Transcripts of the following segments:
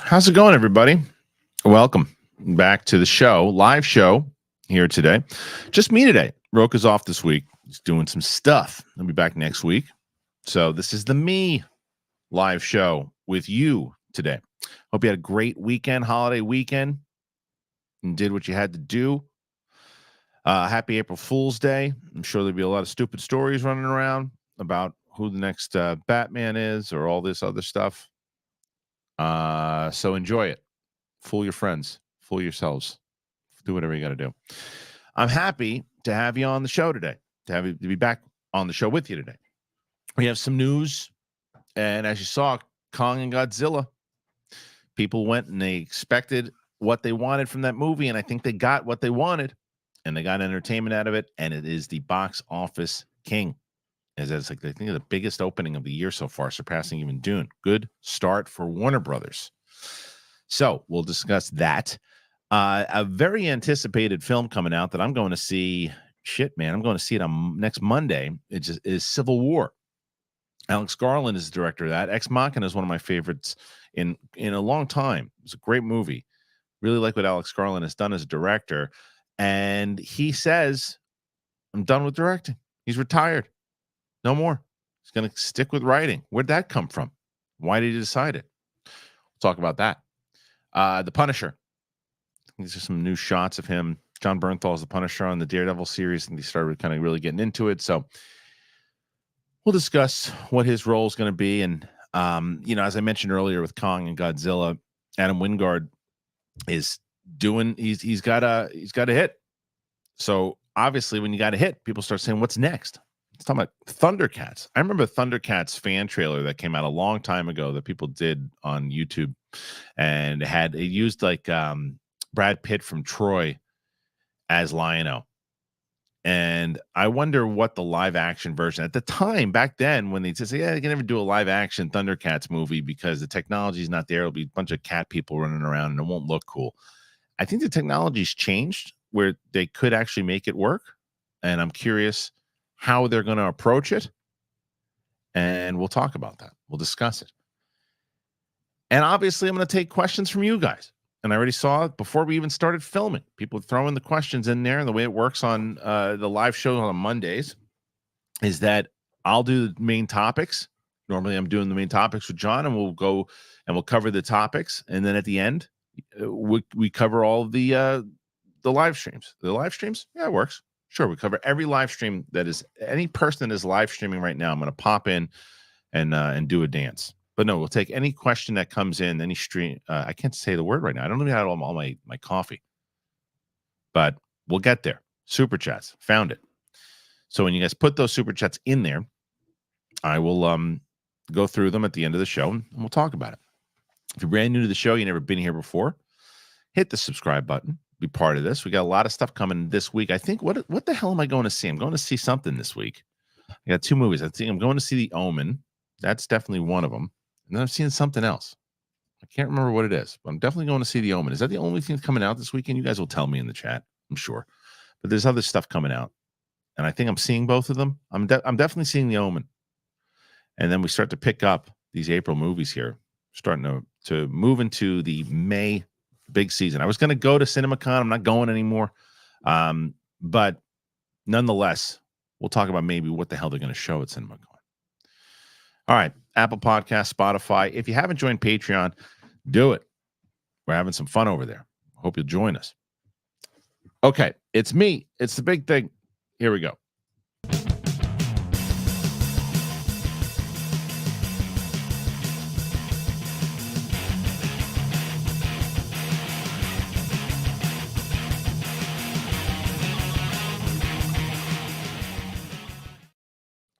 How's it going, everybody? Welcome back to the show, live show here today. Just me today. Roka's off this week. He's doing some stuff. I'll be back next week. So this is the me live show with you today. Hope you had a great weekend, holiday weekend, and did what you had to do. Happy April Fool's Day. I'm sure there'll be a lot of stupid stories running around about who the next Batman is or all this other stuff. So enjoy it. Fool your friends. Fool yourselves. Do whatever you got to do. I'm happy to have you on the show today, to be back on the show with you today. We have some news, and as you saw, Kong and Godzilla, people went and they expected what they wanted from that movie, and I think they got what they wanted, and they got entertainment out of it, and it is the box office king. As it's like, I think, the biggest opening of the year so far, surpassing even Dune. Good start for Warner Brothers. So we'll discuss that. A very anticipated film coming out that I'm going to see. Shit, man, I'm going to see it on next Monday. It is Civil War. Alex Garland is the director of that. Ex Machina is one of my favorites in a long time. It's a great movie. Really like what Alex Garland has done as a director. And he says, I'm done with directing. He's retired. No more. He's going to stick with writing. Where'd that come from? Why did he decide it? We'll talk about that. The Punisher. These are some new shots of him. John Bernthal is the Punisher on the Daredevil series, and they started kind of really getting into it. So we'll discuss what his role is going to be. And, as I mentioned earlier with Kong and Godzilla, Adam Wingard is doing, he's got a hit. So obviously when you got a hit, people start saying, what's next? It's talking about Thundercats. I remember Thundercats fan trailer that came out a long time ago that people did on YouTube, and it used like Brad Pitt from Troy as Lion-O. And I wonder what the live action version at the time back then, when they said, they can never do a live action Thundercats movie because the technology is not there. It'll be a bunch of cat people running around and it won't look cool. I think the technology's changed where they could actually make it work. And I'm curious how they're going to approach it, and we'll talk about that. We'll discuss it. And obviously, I'm going to take questions from you guys. And I already saw it before we even started filming. People throwing the questions in there, and the way it works on the live show on Mondays is that I'll do the main topics. Normally, I'm doing the main topics with John, and we'll go and we'll cover the topics. And then at the end, we cover all of the live streams. The live streams, yeah, it works. Sure, we cover every live stream that is any person that is live streaming right now. I'm going to pop in and do a dance. But no, we'll take any question that comes in, any stream. I can't say the word right now. I don't even have all my coffee. But we'll get there. Super chats. Found it. So when you guys put those super chats in there, I will go through them at the end of the show, and we'll talk about it. If you're brand new to the show, you've never been here before, hit the subscribe button. Be part of this. We got a lot of stuff coming this week. I think what the hell am I going to see? I'm going to see something this week. I got two movies. I think I'm going to see The Omen. That's definitely one of them. And then I'm seeing something else. I can't remember what it is, but I'm definitely going to see The Omen. Is that the only thing coming out this weekend? You guys will tell me in the chat, I'm sure. But there's other stuff coming out, and I think I'm seeing both of them. I'm definitely seeing The Omen. And then we start to pick up these April movies here, starting to move into the May big season. I was going to go to CinemaCon. I'm not going anymore. But nonetheless, we'll talk about maybe what the hell they're going to show at CinemaCon. All right. Apple Podcast, Spotify. If you haven't joined Patreon, do it. We're having some fun over there. Hope you'll join us. Okay. It's me. It's the big thing. Here we go.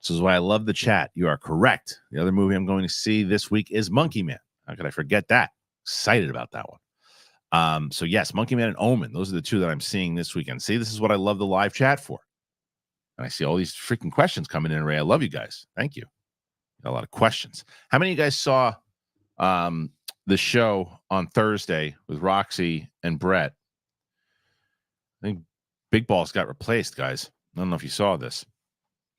This is why I love the chat. You are correct. The other movie I'm going to see this week is Monkey Man. How could I forget that? Excited about that one. So yes, Monkey Man and Omen. Those are the two that I'm seeing this weekend. See, this is what I love the live chat for. And I see all these freaking questions coming in, Ray. I love you guys. Thank you. Got a lot of questions. How many of you guys saw the show on Thursday with Roxy and Brett? I think Big Balls got replaced, guys. I don't know if you saw this,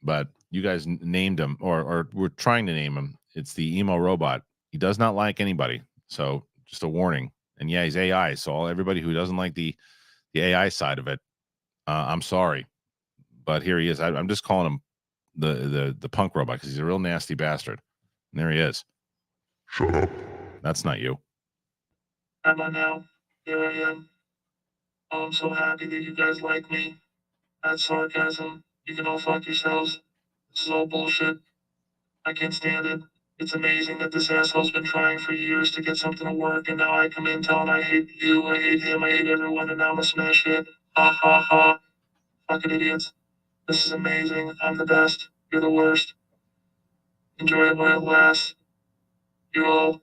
but you guys named him or were trying to name him. It's the emo robot. He does not like anybody. So just a warning. And yeah, he's AI. So everybody who doesn't like the AI side of it, I'm sorry, but here he is. I'm just calling him the punk robot because he's a real nasty bastard. And there he is. Shut up. That's not you. Am I now? Here I am. Oh, I'm so happy that you guys like me. That's sarcasm. You can all fuck yourselves. This is all bullshit. I can't stand it. It's amazing that this asshole's been trying for years to get something to work, and now I come in telling I hate you, I hate him, I hate everyone, and now I'm a smash hit. Ha ha ha. Fucking idiots. This is amazing. I'm the best. You're the worst. Enjoy it while it lasts. You're all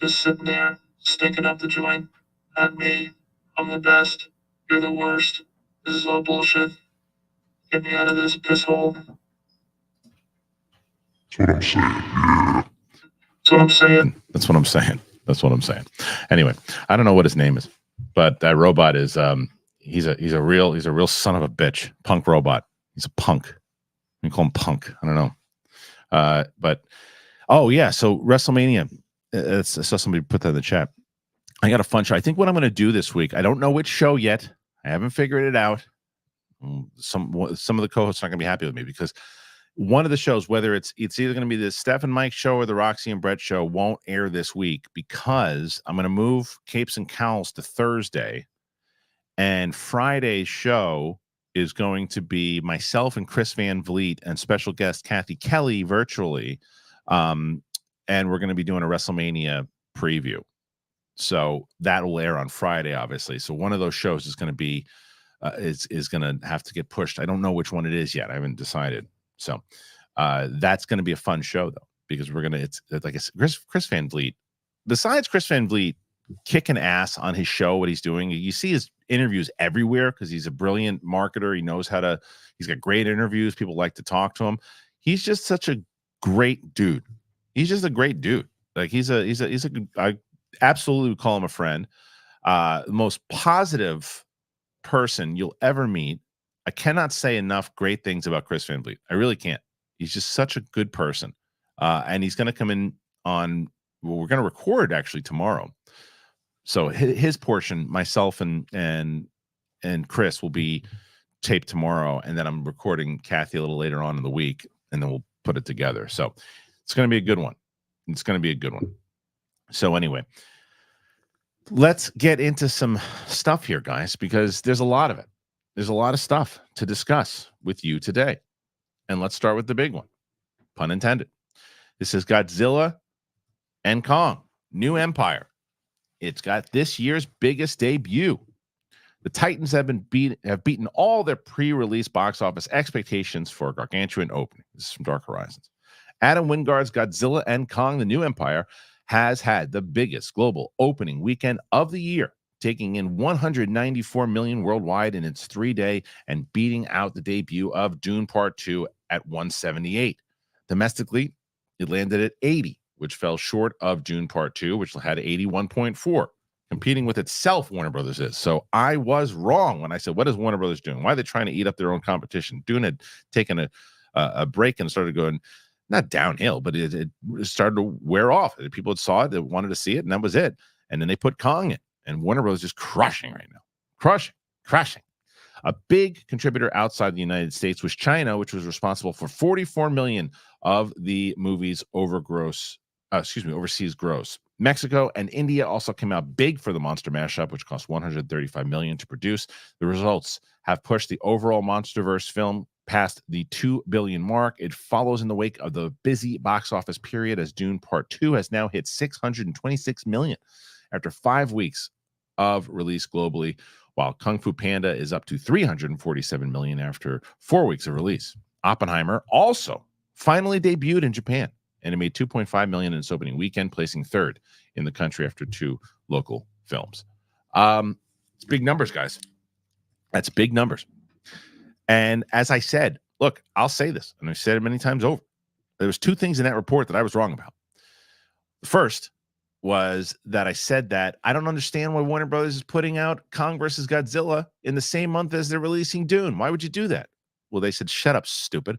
just sitting there, stinking up the joint. Not me. I'm the best. You're the worst. This is all bullshit. Get me out of this piss hole. That's what I'm saying. Yeah. That's what I'm saying. That's what I'm saying. Anyway, I don't know what his name is, but that robot is he's a real son of a bitch. Punk robot. He's a punk. You call him punk. I don't know. But oh yeah, so WrestleMania. I saw somebody put that in the chat. I got a fun show. I think what I'm going to do this week. I don't know which show yet. I haven't figured it out. Some of the co-hosts aren't going to be happy with me because one of the shows, whether it's either going to be the Steph and Mike show or the Roxy and Brett show, won't air this week because I'm going to move Capes and Cowls to Thursday, and Friday's show is going to be myself and Chris Van Vliet and special guest Kathy Kelly virtually, and we're going to be doing a WrestleMania preview. So that will air on Friday, obviously. So one of those shows is going to be is going to have to get pushed. I don't know which one it is yet. I haven't decided. So that's going to be a fun show, though, because we're going to, it's like I said, Chris Van Vliet, besides Chris Van Vliet kicking ass on his show, what he's doing, you see his interviews everywhere because he's a brilliant marketer. He knows how to, he's got great interviews. People like to talk to him. He's just such a great dude. He's just a great dude. Like I absolutely would call him a friend. The most positive person you'll ever meet. I cannot say enough great things about Chris Van Vliet. I really can't. He's just such a good person. And he's going to come in on, well, we're going to record actually tomorrow. So his portion, myself and Chris will be taped tomorrow. And then I'm recording Kathy a little later on in the week, and then we'll put it together. So it's going to be a good one. It's going to be a good one. So anyway, let's get into some stuff here, guys, because there's a lot of it. There's a lot of stuff to discuss with you today. And let's start with the big one, pun intended. This is Godzilla and Kong, New Empire. It's got this year's biggest debut. The Titans have beaten all their pre-release box office expectations for a gargantuan opening. This is from Dark Horizons. Adam Wingard's Godzilla and Kong, the New Empire, has had the biggest global opening weekend of the year, taking in 194 million worldwide in its 3-day and beating out the debut of Dune Part 2 at 178. Domestically, it landed at 80, which fell short of Dune Part 2, which had 81.4. Competing with itself, Warner Brothers is. So I was wrong when I said, what is Warner Brothers doing? Why are they trying to eat up their own competition? Dune had taken a break and started going, not downhill, but it started to wear off. People had saw it, they wanted to see it, and that was it. And then they put Kong in, and Warner Bros. Is crushing right now. Crushing. A big contributor outside the United States was China, which was responsible for 44 million of the movie's overseas gross. Mexico and India also came out big for the monster mashup, which cost 135 million to produce. The results have pushed the overall MonsterVerse film past the 2 billion mark. It follows in the wake of the busy box office period, as Dune Part 2 has now hit 626 million after 5 weeks of release globally, while Kung Fu Panda is up to 347 million after 4 weeks of release. Oppenheimer also finally debuted in Japan, and it made 2.5 million in its opening weekend, placing third in the country after 2 local films. It's big numbers, guys. That's big numbers. And as I said, look, I'll say this, and I've said it many times over. There was 2 things in that report that I was wrong about. The first was that I said that I don't understand why Warner Brothers is putting out Kong versus Godzilla in the same month as they're releasing Dune. Why would you do that? Well, they said, shut up, stupid.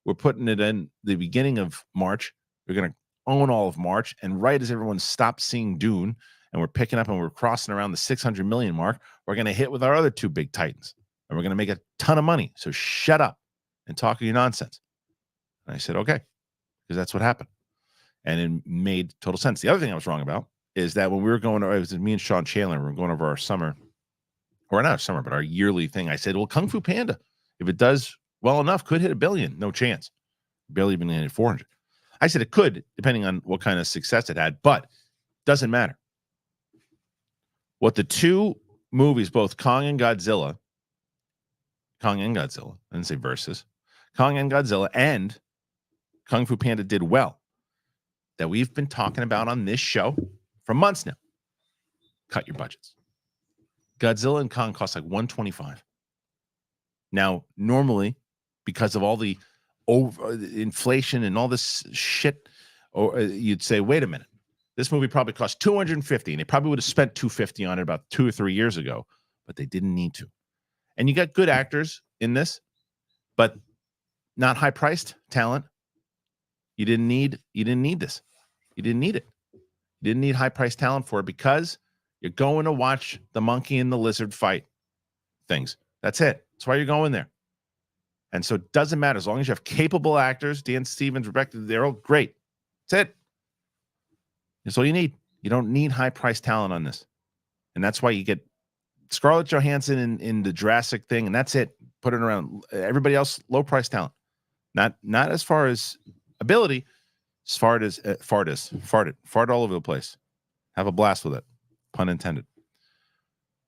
We're putting it in the beginning of March. We're going to own all of March. And right as everyone stopped seeing Dune and we're picking up and we're crossing around the 600 million mark, we're going to hit with our other two big titans and we're going to make a ton of money. So shut up and talk your nonsense. And I said, okay, because that's what happened. And it made total sense. The other thing I was wrong about is that when we were going, it was me and Sean Chandler, we were going over our summer, or not summer, but our yearly thing. I said, well, Kung Fu Panda, if it does well enough, could hit $1 billion. No chance. Barely even hit 400. I said it could, depending on what kind of success it had, but doesn't matter. What the two movies, both Kong and Godzilla, I didn't say versus, Kong and Godzilla and Kung Fu Panda did well, that we've been talking about on this show for months now. Cut your budgets. Godzilla and Kong cost like $125. Now, normally, because of all the inflation and all this shit, or you'd say, wait a minute, this movie probably cost $250, and they probably would have spent $250 on it about 2 or 3 years ago, but they didn't need to. And you got good actors in this, but not high-priced talent. You didn't need this. You didn't need it. You didn't need high-priced talent for it because you're going to watch the monkey and the lizard fight things. That's it. That's why you're going there. And so it doesn't matter. As long as you have capable actors, Dan Stevens, Rebecca, they're all great. That's it. That's all you need. You don't need high-priced talent on this. And that's why you get Scarlett Johansson in the Jurassic thing, and that's it. Put it around. Everybody else, low-priced talent. Not as far as ability, as far as fart all over the place. Have a blast with it. Pun intended.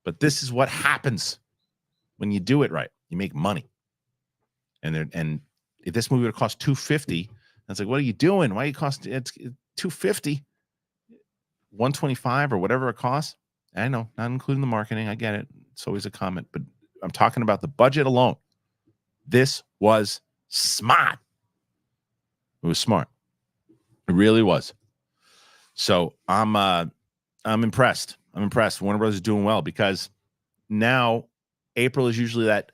But this is what happens when you do it right. You make money. And if this movie would have cost $250, it's like, what are you doing? Why are you costing it's $250, $125 or whatever it costs? I know, not including the marketing. I get it. It's always a comment, but I'm talking about the budget alone. This was smart. It was smart. It really was. So I'm impressed. I'm impressed. Warner Bros. Is doing well because now April is usually that.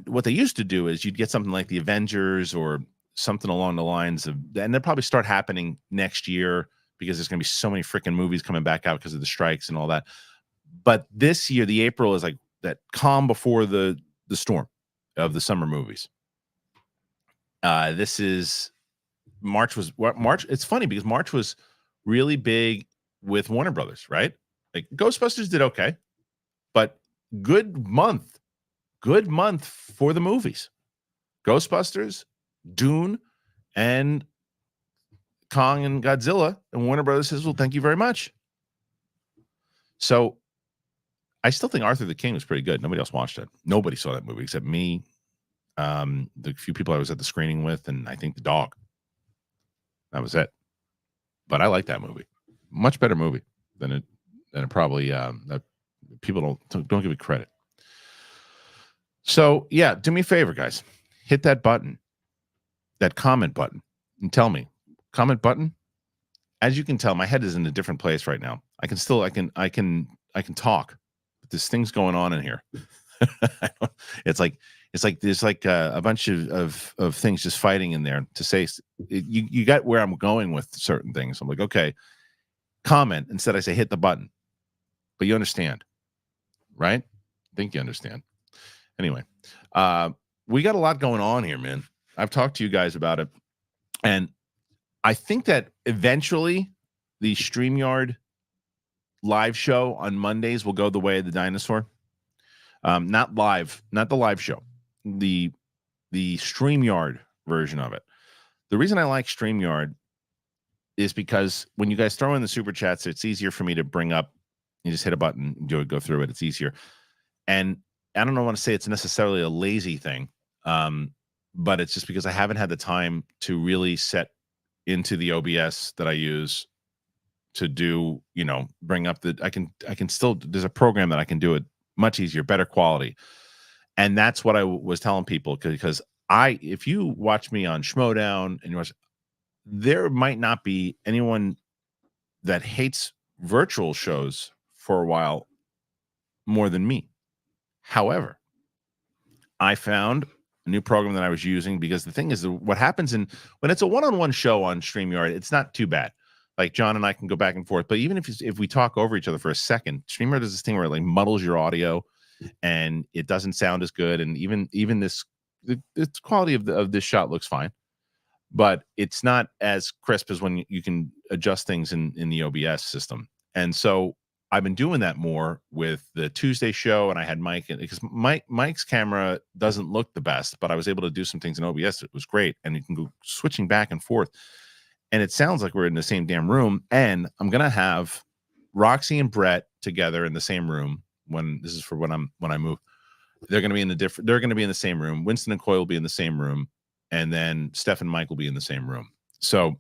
What they used to do is you'd get something like the Avengers or something along the lines of, and they'll probably start happening next year because there's going to be so many freaking movies coming back out because of the strikes and all that. But this year, the April is like that calm before the storm of the summer movies. This is March. It's funny because March was really big with Warner Brothers, right? Like Ghostbusters did okay, but good month for the movies. Ghostbusters, Dune, and Kong and Godzilla, and Warner Brothers says, well, thank you very much. So I still think Arthur the King was pretty good. Nobody else watched it. Nobody saw that movie except me, the few people I was at the screening with, and I think the dog. That was it. But I like that movie. Much better movie than it probably that people don't give it credit. So yeah, do me a favor, guys. Hit that button, that comment button, and tell me. Comment button. As you can tell, my head is in a different place right now. I can talk, but there's things going on in here. It's like there's like a bunch of things just fighting in there to say. You got where I'm going with certain things. I'm like, okay, comment. Instead, I say hit the button. But you understand, right? I think you understand. Anyway, we got a lot going on here, man. I've talked to you guys about it. And I think that eventually the StreamYard live show on Mondays will go the way of the dinosaur. Not the live show. The StreamYard version of it. The reason I like StreamYard is because when you guys throw in the super chats, it's easier for me to bring up. You just hit a button, go through it. It's easier. And I don't want to say it's necessarily a lazy thing, but it's just because I haven't had the time to really set into the OBS that I use to do, bring up I can still, there's a program that I can do it much easier, better quality. And that's what I was telling people because if you watch me on Schmodown and you watch, there might not be anyone that hates virtual shows for a while more than me. However, I found a new program that I was using because the thing is, what happens when it's a one-on-one show on StreamYard, it's not too bad. Like John and I can go back and forth, but even if we talk over each other for a second, StreamYard does this thing where it like muddles your audio, and it doesn't sound as good. And even this, the quality of this shot looks fine, but it's not as crisp as when you can adjust things in the OBS system. And so I've been doing that more with the Tuesday show, and I had Mike, because Mike's camera doesn't look the best, but I was able to do some things in OBS. It was great, and you can go switching back and forth. And it sounds like we're in the same damn room. And I'm gonna have Roxy and Brett together in the same room when I move. They're gonna be in the same room. Winston and Coy will be in the same room, and then Steph and Mike will be in the same room. So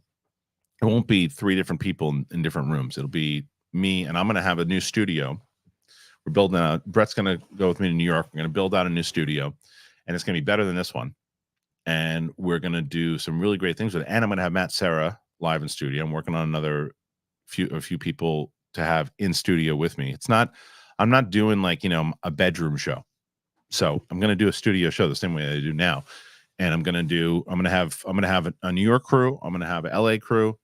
it won't be 3 different people in different rooms. It'll be me, and I'm gonna have a new studio. We're building out. Brett's gonna go with me to New York. We're gonna build out a new studio, and it's gonna be better than this one. And we're going to do some really great things with it. And I'm going to have Matt Serra live in studio. I'm working on a few people to have in studio with me. I'm not doing like, a bedroom show. So I'm going to do a studio show the same way I do now. And I'm going to have a New York crew. I'm going to have an LA crew.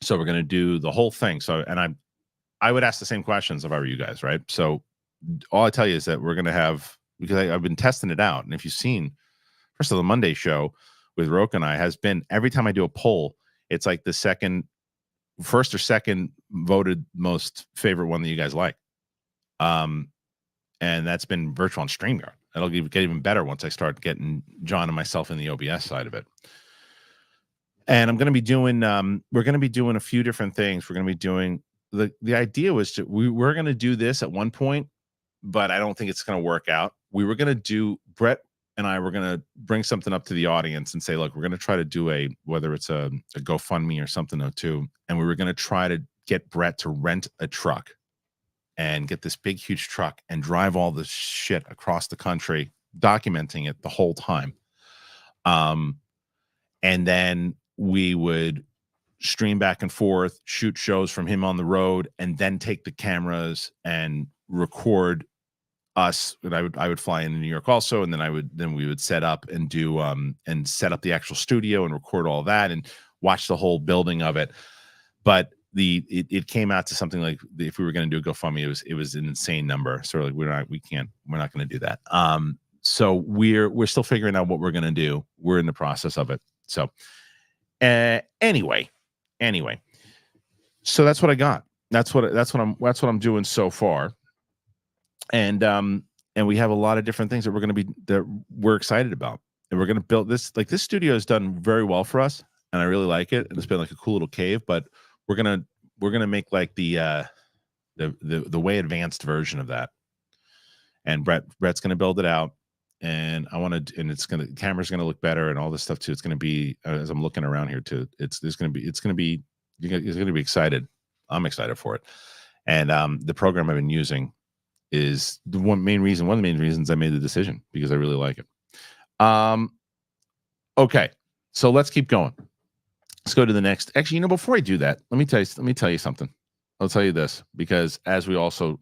So we're going to do the whole thing. So, and I would ask the same questions if I were you guys, right? So all I tell you is that we're going to have, because I've been testing it out. And if you've seen, first of the Monday show with Roke and I has been, every time I do a poll, it's like the first or second voted most favorite one that you guys like. And that's been virtual on StreamYard. It'll get even better once I start getting John and myself in the OBS side of it. And I'm going to be doing, we're going to be doing a few different things. We're going to be doing, the idea was we're going to do this at one point, but I don't think it's going to work out. We were going to do, Brett and I were going to bring something up to the audience and say, look, we're going to try to do whether it's a GoFundMe or something too. And we were going to try to get Brett to rent a truck and get this big, huge truck and drive all this shit across the country, documenting it the whole time. And then we would stream back and forth, shoot shows from him on the road, and then take the cameras and record us. And I would fly into New York also, and then we would set up and do and set up the actual studio and record all that and watch the whole building of it. But it came out to something like, if we were going to do a GoFundMe, it was an insane number. So like we're not going to do that. So we're still figuring out what we're going to do. We're in the process of it. So anyway, so that's what I got. That's what I'm doing so far. And we have a lot of different things that we're excited about, and we're going to build this. Like, this studio has done very well for us, and I really like it. And it's been like a cool little cave, but we're gonna make like the way advanced version of that. And Brett's gonna build it out, and the camera's gonna look better and all this stuff too. It's gonna be, as I'm looking around here too, it's gonna be excited. I'm excited for it. And the program I've been using is one of the main reasons I made the decision, because I really like it. Okay, so let's keep going. Let's go to the next. Actually, before I do that, let me tell you something. I'll tell you this, because as we also,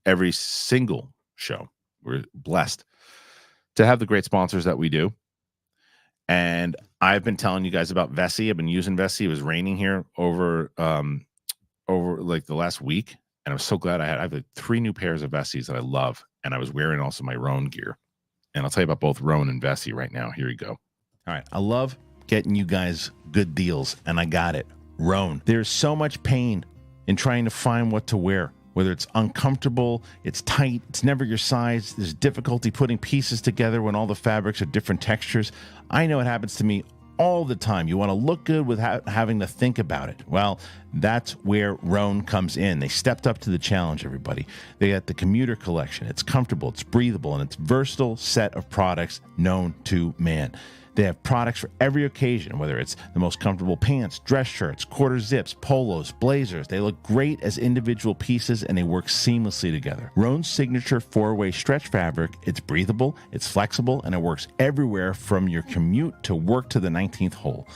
every single show, we're blessed to have the great sponsors that we do. And I've been telling you guys about Vessi. I've been using Vessi. It was raining here over like the last week, and I'm so glad I have like 3 new pairs of Vessis that I love, and I was wearing also my Roan gear. And I'll tell you about both Roan and Vessi right now. Here you go. All right, I love getting you guys good deals, and I got it. Roan. There's so much pain in trying to find what to wear, whether it's uncomfortable, it's tight, it's never your size, there's difficulty putting pieces together when all the fabrics are different textures. I know it happens to me all the time. You want to look good without having to think about it. Well, that's where Roan comes in. They stepped up to the challenge, everybody. They got the commuter collection. It's comfortable, it's breathable, and it's a versatile set of products known to man. They have products for every occasion, whether it's the most comfortable pants, dress shirts, quarter zips, polos, blazers. They look great as individual pieces, and they work seamlessly together. Roan's signature 4-way stretch fabric, it's breathable, it's flexible, and it works everywhere from your commute to work to the 19th hole.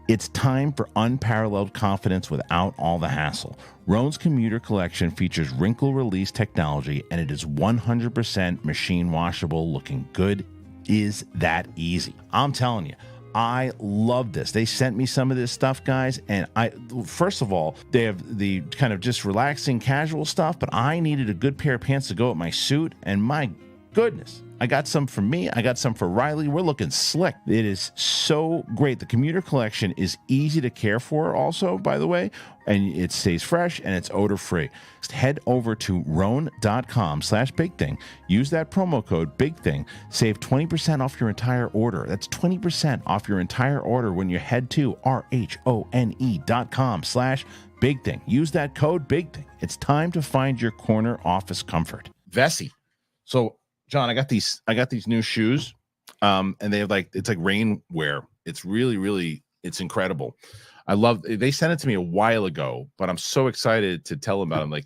It's time for unparalleled confidence without all the hassle. Roan's commuter collection features wrinkle release technology, and it is 100% machine washable, looking good. Is that easy? I'm telling you, I love this. They sent me some of this stuff, guys, and first of all, they have the kind of just relaxing casual stuff, but I needed a good pair of pants to go with my suit, and my goodness, I got some for me. I got some for Riley. We're looking slick. It is so great. The commuter collection is easy to care for also, by the way, and it stays fresh and it's odor free. Just head over to roan.com/Big Thing. Use that promo code Big Thing. Save 20% off your entire order. That's 20% off your entire order when you head to RHONE.com/Big Thing. Use that code Big Thing. It's time to find your corner office comfort. Vessi. So John, I got these new shoes, and they have it's like rain wear. It's really, it's incredible. They sent it to me a while ago, but I'm so excited to tell them about them.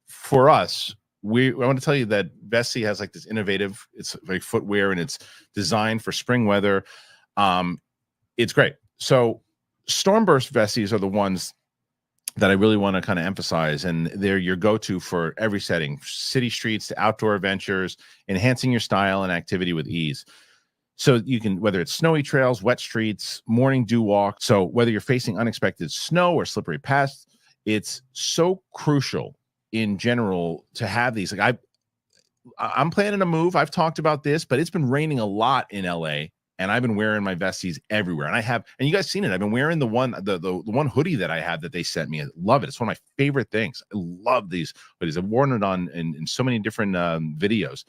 For us, I want to tell you that Vessi has this innovative, it's like footwear and it's designed for spring weather. It's great. So Stormburst Vessis are the ones that I really want to kind of emphasize, and they're your go-to for every setting, city streets to outdoor adventures, enhancing your style and activity with ease. So you can, whether it's snowy trails, wet streets, morning dew walk. So whether you're facing unexpected snow or slippery paths, it's so crucial in general to have these. I'm planning a move. I've talked about this, but it's been raining a lot in LA. And I've been wearing my Vesties everywhere. And you guys seen it. I've been wearing the one hoodie that I have that they sent me. I love it. It's one of my favorite things. I love these hoodies. I've worn it on in so many different videos.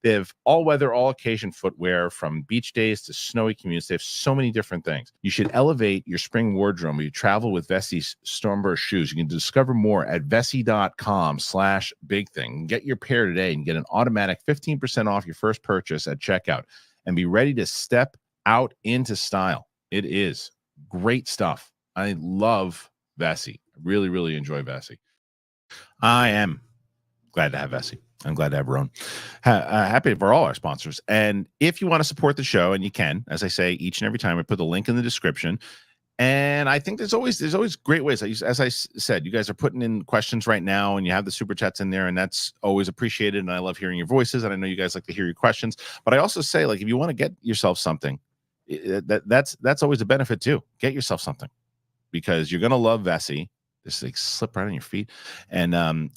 They have all weather, all occasion footwear from beach days to snowy commutes. They have so many different things. You should elevate your spring wardrobe when you travel with Vessi Stormburst shoes. You can discover more at vessi.com/Big Thing. Get your pair today and get an automatic 15% off your first purchase at checkout. And be ready to step out into style. It is great stuff. I love Vessi. I really, really enjoy Vessi. I am glad to have Vessi. I'm glad to have Runn. Happy for all our sponsors. And if you want to support the show, and you can, as I say each and every time, I put the link in the description. And I think there's always great ways. As I said, you guys are putting in questions right now, and you have the super chats in there, and that's always appreciated. And I love hearing your voices, and I know you guys like to hear your questions. But I also say, if you want to get yourself something, that's always a benefit too. Get yourself something, because you're gonna love Vessi. This slip right on your feet, and Runn.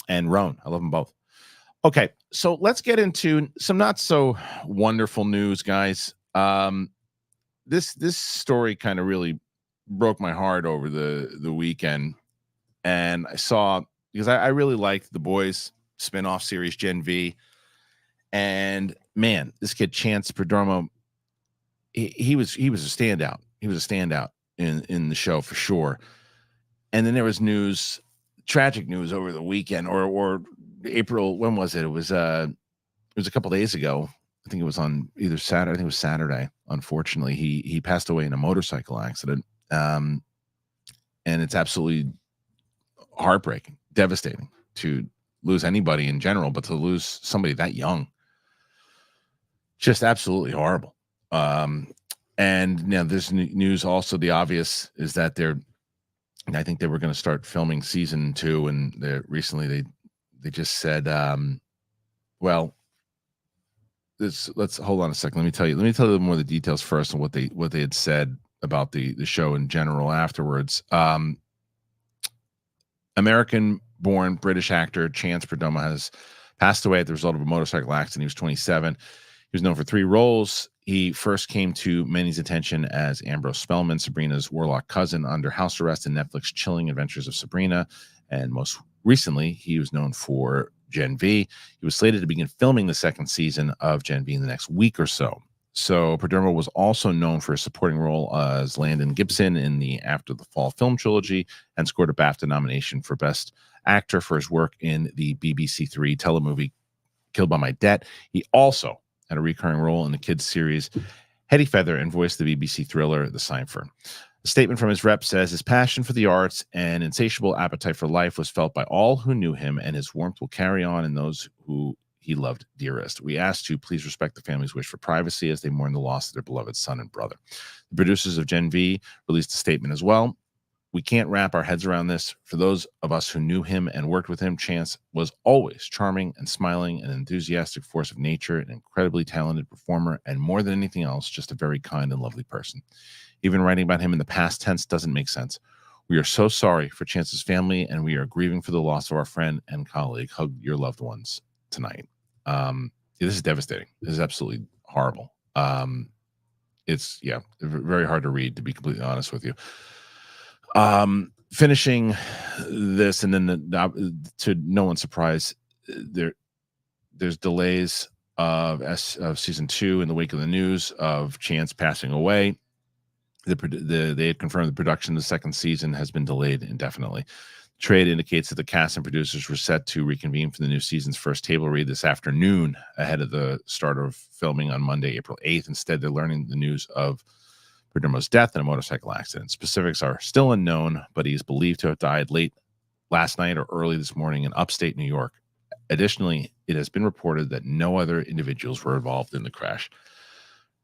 I love them both. Okay, so let's get into some not so wonderful news, guys. This story kind of really broke my heart over the weekend, and I saw, because I really liked the Boys spinoff series Gen V, and man, this kid Chance Perdomo, he was a standout. He was a standout in the show for sure. And then there was tragic news over the weekend, or April. When was it? It was a couple days ago. I think it was on either Saturday. I think it was Saturday. Unfortunately, he passed away in a motorcycle accident. And it's absolutely heartbreaking, devastating to lose anybody in general, but to lose somebody that young, just absolutely horrible. And now this news also, the obvious is that I think they were going to start filming season 2, and recently they just said, well, let's hold on a second. Let me tell you more of the details first and what they had said about the show in general afterwards. American-born British actor Chance Perdomo has passed away as the result of a motorcycle accident. He was 27. He was known for 3 roles. He first came to many's attention as Ambrose Spellman, Sabrina's warlock cousin, under house arrest in Netflix Chilling Adventures of Sabrina. And most recently, he was known for Gen V. He was slated to begin filming the 2nd season of Gen V in the next week or so. So Perdomo was also known for a supporting role as Landon Gibson in the After the Fall film trilogy, and scored a BAFTA nomination for Best Actor for his work in the BBC 3 telemovie Killed by My Debt. He also had a recurring role in the kids series Hetty Feather and voiced the BBC thriller The Cipher. A statement from his rep says his passion for the arts and insatiable appetite for life was felt by all who knew him, and his warmth will carry on in those who he loved dearest. We ask to please respect the family's wish for privacy as they mourn the loss of their beloved son and brother. The producers of Gen V released a statement as well. We can't wrap our heads around this. For those of us who knew him and worked with him, Chance was always charming and smiling, an enthusiastic force of nature, an incredibly talented performer, and more than anything else, just a very kind and lovely person. Even writing about him in the past tense doesn't make sense. We are so sorry for Chance's family, and we are grieving for the loss of our friend and colleague. Hug your loved ones tonight. This is devastating. This is absolutely horrible. It's very hard to read, to be completely honest with you. Finishing this, and then to no one's surprise, there's delays of season 2 in the wake of the news of Chance passing away. They had confirmed the production of the second season has been delayed indefinitely. Trade indicates that the cast and producers were set to reconvene for the new season's first table read this afternoon ahead of the start of filming on Monday, April 8th. Instead, they're learning the news of Perdomo's death in a motorcycle accident. Specifics are still unknown, but he is believed to have died late last night or early this morning in upstate New York. Additionally, it has been reported that no other individuals were involved in the crash.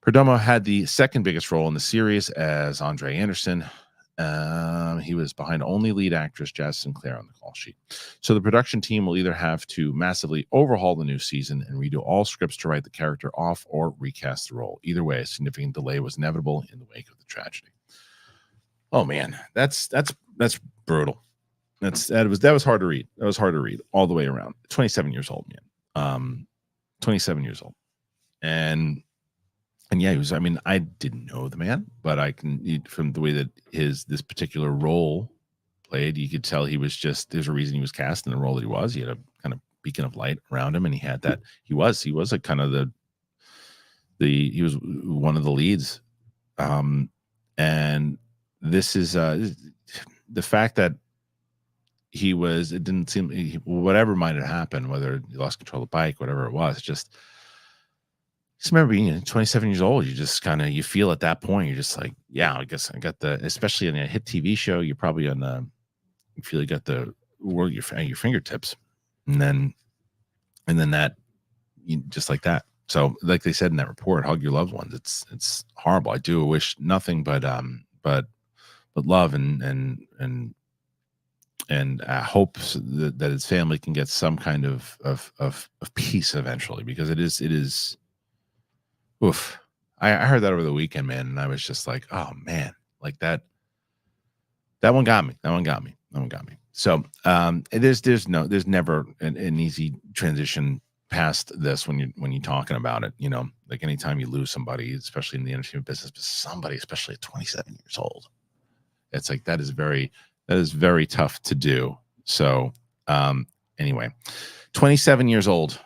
Perdomo had the second biggest role in the series as Andre Anderson. He was behind only lead actress Jazz Sinclair on the call sheet. So the production team will either have to massively overhaul the new season and redo all scripts to write the character off or recast the role. Either way, a significant delay was inevitable in the wake of the tragedy. Oh man, that's brutal. That was hard to read. That was hard to read all the way around. 27 years old, man. 27 years old. And yeah, he was, I mean, I didn't know the man, but I can, from the way that this particular role played, you could tell he was there's a reason he was cast in the role that he was. He had a kind of beacon of light around him, and he had that. He was a kind of he was one of the leads. And this is the fact that it didn't seem, whatever might have happened, whether he lost control of the bike, whatever it was, just remember being 27 years old. You just you feel at that point, you're just like, yeah, I guess I got especially in a hit TV show, you're probably you feel you got the world at your fingertips. And then that, just like that. So like they said in that report, hug your loved ones. It's horrible. I do wish nothing but love and hopes that his family can get some kind of peace eventually, because it is. Oof. I heard that over the weekend, man, and I was just like, oh man, like that one got me. That one got me. So there's never an easy transition past this when you're talking about it. Like anytime you lose somebody, especially in the entertainment business, but somebody especially at 27 years old, it's like that is very tough to do. So anyway, 27 years old.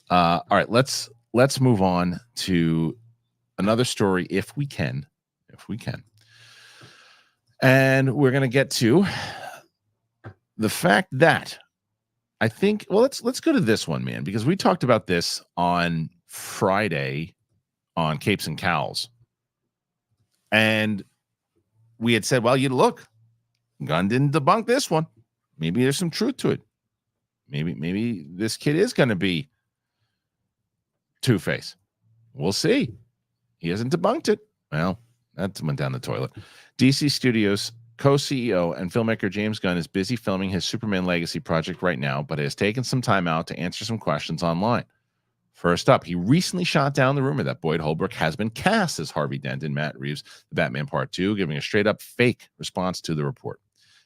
All right, let's move on to another story if we can. And we're going to get to the fact that I think, well, let's go to this one, man, because we talked about this on Friday on Capes and Cowls. And we had said, well, look, Gunn didn't debunk this one. Maybe there's some truth to it. Maybe this kid is going to be Two-Face. We'll see. He hasn't debunked it. Well, that went down the toilet. DC Studios co-CEO and filmmaker James Gunn is busy filming his Superman Legacy project right now, but has taken some time out to answer some questions online. First up, he recently shot down the rumor that Boyd Holbrook has been cast as Harvey Dent in Matt Reeves' The Batman Part 2, giving a straight-up fake response to the report.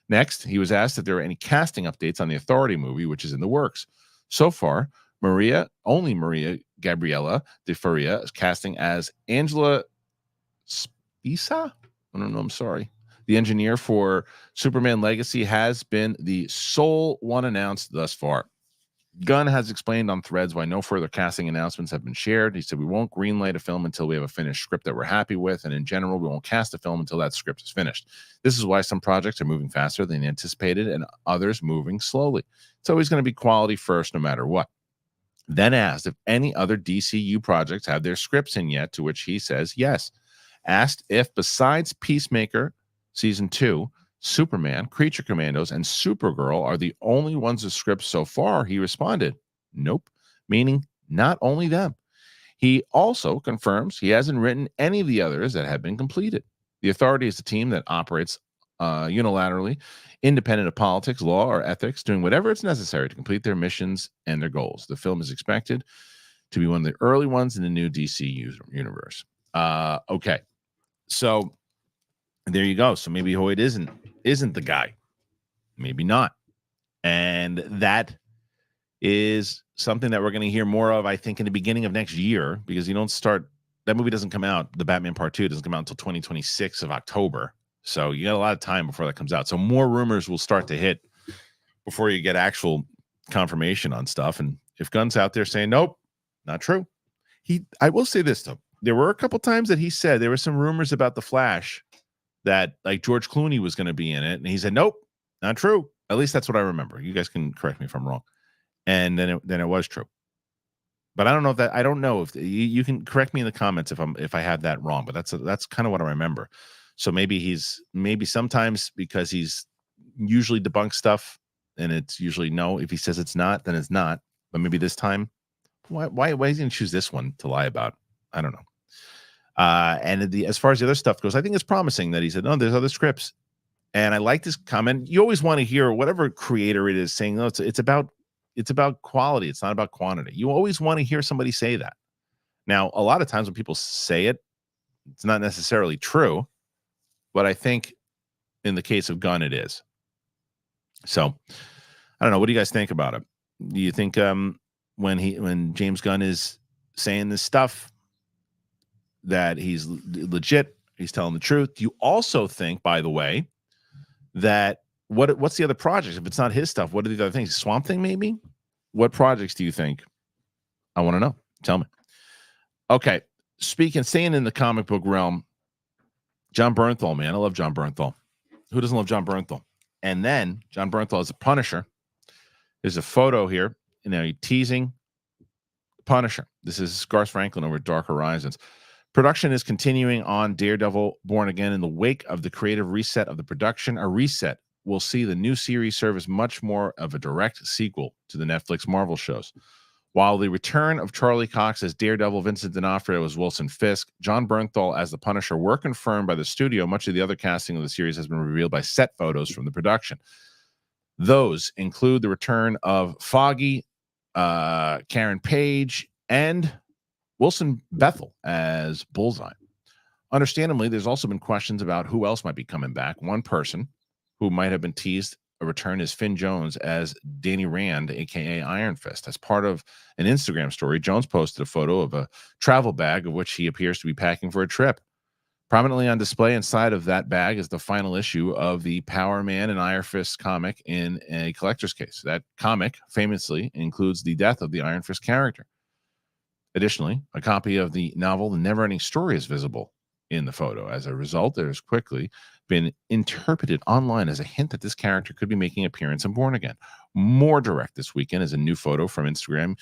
Next, he was asked if there were any casting updates on the Authority movie, which is in the works. So far, only Maria Gabriela de Faria is casting as Angela Spisa. I don't know. I'm sorry. The engineer for Superman Legacy has been the sole one announced thus far. Gunn has explained on Threads why no further casting announcements have been shared. He said, we won't greenlight a film until we have a finished script that we're happy with. And in general, we won't cast a film until that script is finished. This is why some projects are moving faster than anticipated and others moving slowly. It's always going to be quality first, no matter what. Then asked if any other DCU projects have their scripts in yet, to which he says yes. Asked if besides Peacemaker Season 2, Superman, Creature Commandos, and Supergirl are the only ones with scripts so far, he responded, nope, meaning not only them. He also confirms he hasn't written any of the others that have been completed. The Authority is a team that operates unilaterally, independent of politics, law, or ethics, doing whatever it's necessary to complete their missions and their goals. The film is expected to be one of the early ones in the new DC universe. Okay, so there you go. So maybe Hoyt isn't the guy, maybe not, and that is something that we're going to hear more of, I think, in the beginning of next year, because you don't start, that movie doesn't come out, the Batman Part 2 doesn't come out until 2026 of October. So you got a lot of time before that comes out. So more rumors will start to hit before you get actual confirmation on stuff. And if Gunn's out there saying, nope, not true. I will say this, though. There were a couple times that he said there were some rumors about The Flash that like George Clooney was going to be in it. And he said, nope, not true. At least that's what I remember. You guys can correct me if I'm wrong. And then it was true. But I don't know if you can correct me in the comments if I have that wrong, but that's kind of what I remember. So maybe sometimes, because he's usually debunked stuff and it's usually no. If he says it's not, then it's not. But maybe this time, why is he going to choose this one to lie about? I don't know. And as far as the other stuff goes, I think it's promising that he said, no, there's other scripts. And I like this comment. You always want to hear whatever creator it is saying, no, it's about quality. It's not about quantity. You always want to hear somebody say that. Now, a lot of times when people say it, it's not necessarily true, but I think in the case of Gunn, it is. So I don't know. What do you guys think about it? Do you think when James Gunn is saying this stuff that he's legit, he's telling the truth? Do you also think, by the way, that what's the other projects? If it's not his stuff, what are the other things? Swamp Thing, maybe? What projects do you think? I want to know. Tell me. Okay. Staying in the comic book realm, Jon Bernthal, man. I love Jon Bernthal. Who doesn't love Jon Bernthal? And then Jon Bernthal as a Punisher. There's a photo here, teasing Punisher. This is Garth Franklin over at Dark Horizons. Production is continuing on Daredevil Born Again in the wake of the creative reset of the production. A reset will see the new series serve as much more of a direct sequel to the Netflix Marvel shows. While the return of Charlie Cox as Daredevil, Vincent D'Onofrio as Wilson Fisk, Jon Bernthal as the Punisher were confirmed by the studio, much of the other casting of the series has been revealed by set photos from the production. Those include the return of Foggy, Karen Page, and Wilson Bethel as Bullseye. Understandably, there's also been questions about who else might be coming back. One person who might have been teased a return is Finn Jones as Danny Rand, a.k.a. Iron Fist. As part of an Instagram story, Jones posted a photo of a travel bag of which he appears to be packing for a trip. Prominently on display inside of that bag is the final issue of the Power Man and Iron Fist comic in a collector's case. That comic famously includes the death of the Iron Fist character. Additionally, a copy of the novel The Never-Ending Story is visible in the photo. As a result, there has quickly been interpreted online as a hint that this character could be making an appearance in Born Again. More direct this weekend is a new photo from Instagram,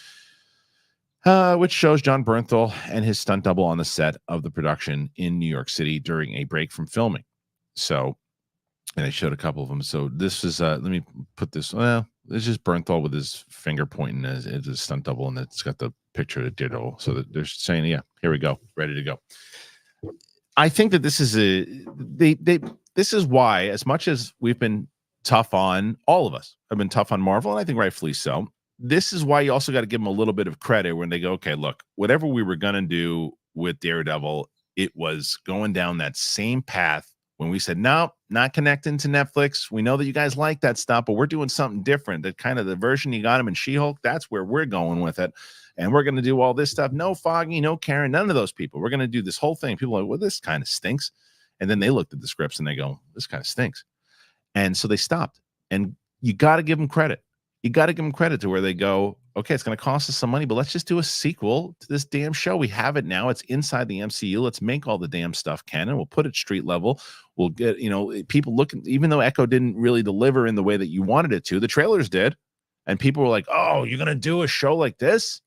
which shows Jon Bernthal and his stunt double on the set of the production in New York City during a break from filming. So, and I showed a couple of them. So this is, let me put this, it's just Bernthal with his finger pointing as a stunt double, and it's got the picture of Ditto. So that they're saying, yeah, here we go, ready to go. I think that this is this is why, as much as we've been tough on, all of us have been tough on Marvel, and I think rightfully so. This is why you also got to give them a little bit of credit when they go, okay, look, whatever we were going to do with Daredevil, it was going down that same path when we said, no, not connecting to Netflix. We know that you guys like that stuff, but we're doing something different. That kind of the version you got him in She-Hulk, that's where we're going with it. And we're going to do all this stuff. No Foggy, no Karen, none of those people. We're going to do this whole thing. People are like, well, this kind of stinks. And then they looked at the scripts and they go, this kind of stinks. And so they stopped. And you got to give them credit. You got to give them credit to where they go, okay, it's going to cost us some money, but let's just do a sequel to this damn show. We have it now. It's inside the MCU. Let's make all the damn stuff canon. We'll put it street level. We'll get, people looking, even though Echo didn't really deliver in the way that you wanted it to, the trailers did. And people were like, oh, you're going to do a show like this?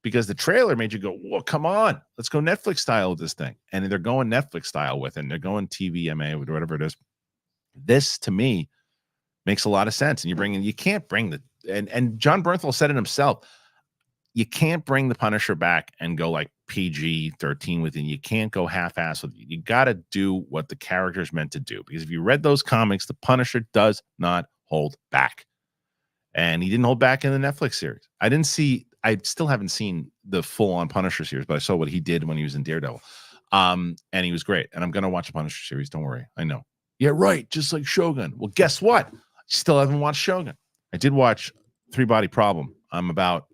Because the trailer made you go, well, come on, let's go Netflix style with this thing. And they're going Netflix style with it. And they're going TVMA with whatever it is. This, to me, makes a lot of sense. And you can't bring and Jon Bernthal said it himself. You can't bring the Punisher back and go like, PG-13 with it. You can't go half-ass with it. You got to do what the character's meant to do, because if you read those comics, the Punisher does not hold back. And he didn't hold back in the Netflix series. I still haven't seen the full-on Punisher series, but I saw what he did when he was in Daredevil. And he was great. And I'm going to watch the Punisher series. Don't worry. I know. Yeah, right. Just like Shogun. Well, guess what? I still haven't watched Shogun. I did watch Three Body Problem. I'm about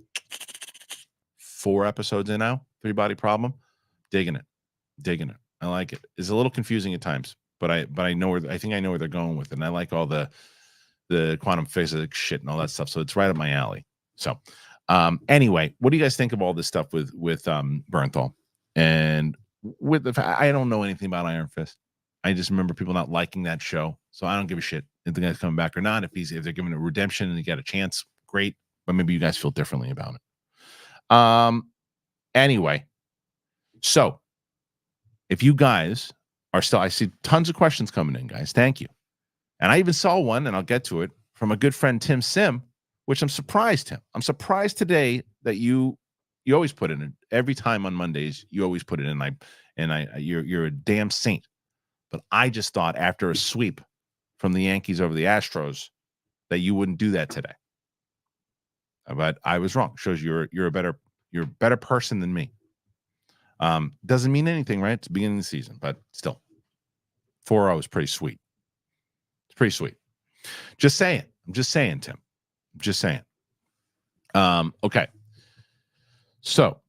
4 episodes in now. Three Body Problem. Digging it. I like it. It's a little confusing at times, but I know where, I think I know where they're going with it. And I like all the quantum physics shit and all that stuff. So it's right up my alley. So anyway, what do you guys think of all this stuff with Bernthal? And with I don't know anything about Iron Fist. I just remember people not liking that show. So I don't give a shit if the guy's coming back or not. If they're giving a redemption and he got a chance, great. But maybe you guys feel differently about it. Anyway, so if you guys are still, I see tons of questions coming in, guys. Thank you. And I even saw one, and I'll get to it, from a good friend, Tim Sim, which I'm surprised, Tim. I'm surprised today that you always put it in. Every time on Mondays, you always put it in. You're a damn saint. But I just thought after a sweep from the Yankees over the Astros that you wouldn't do that today. But I was wrong. Shows you're a better person than me. Doesn't mean anything, right? It's the beginning of the season, but still, 4-0 is pretty sweet. It's pretty sweet. Just saying. I'm just saying, Tim. I'm just saying. Okay. So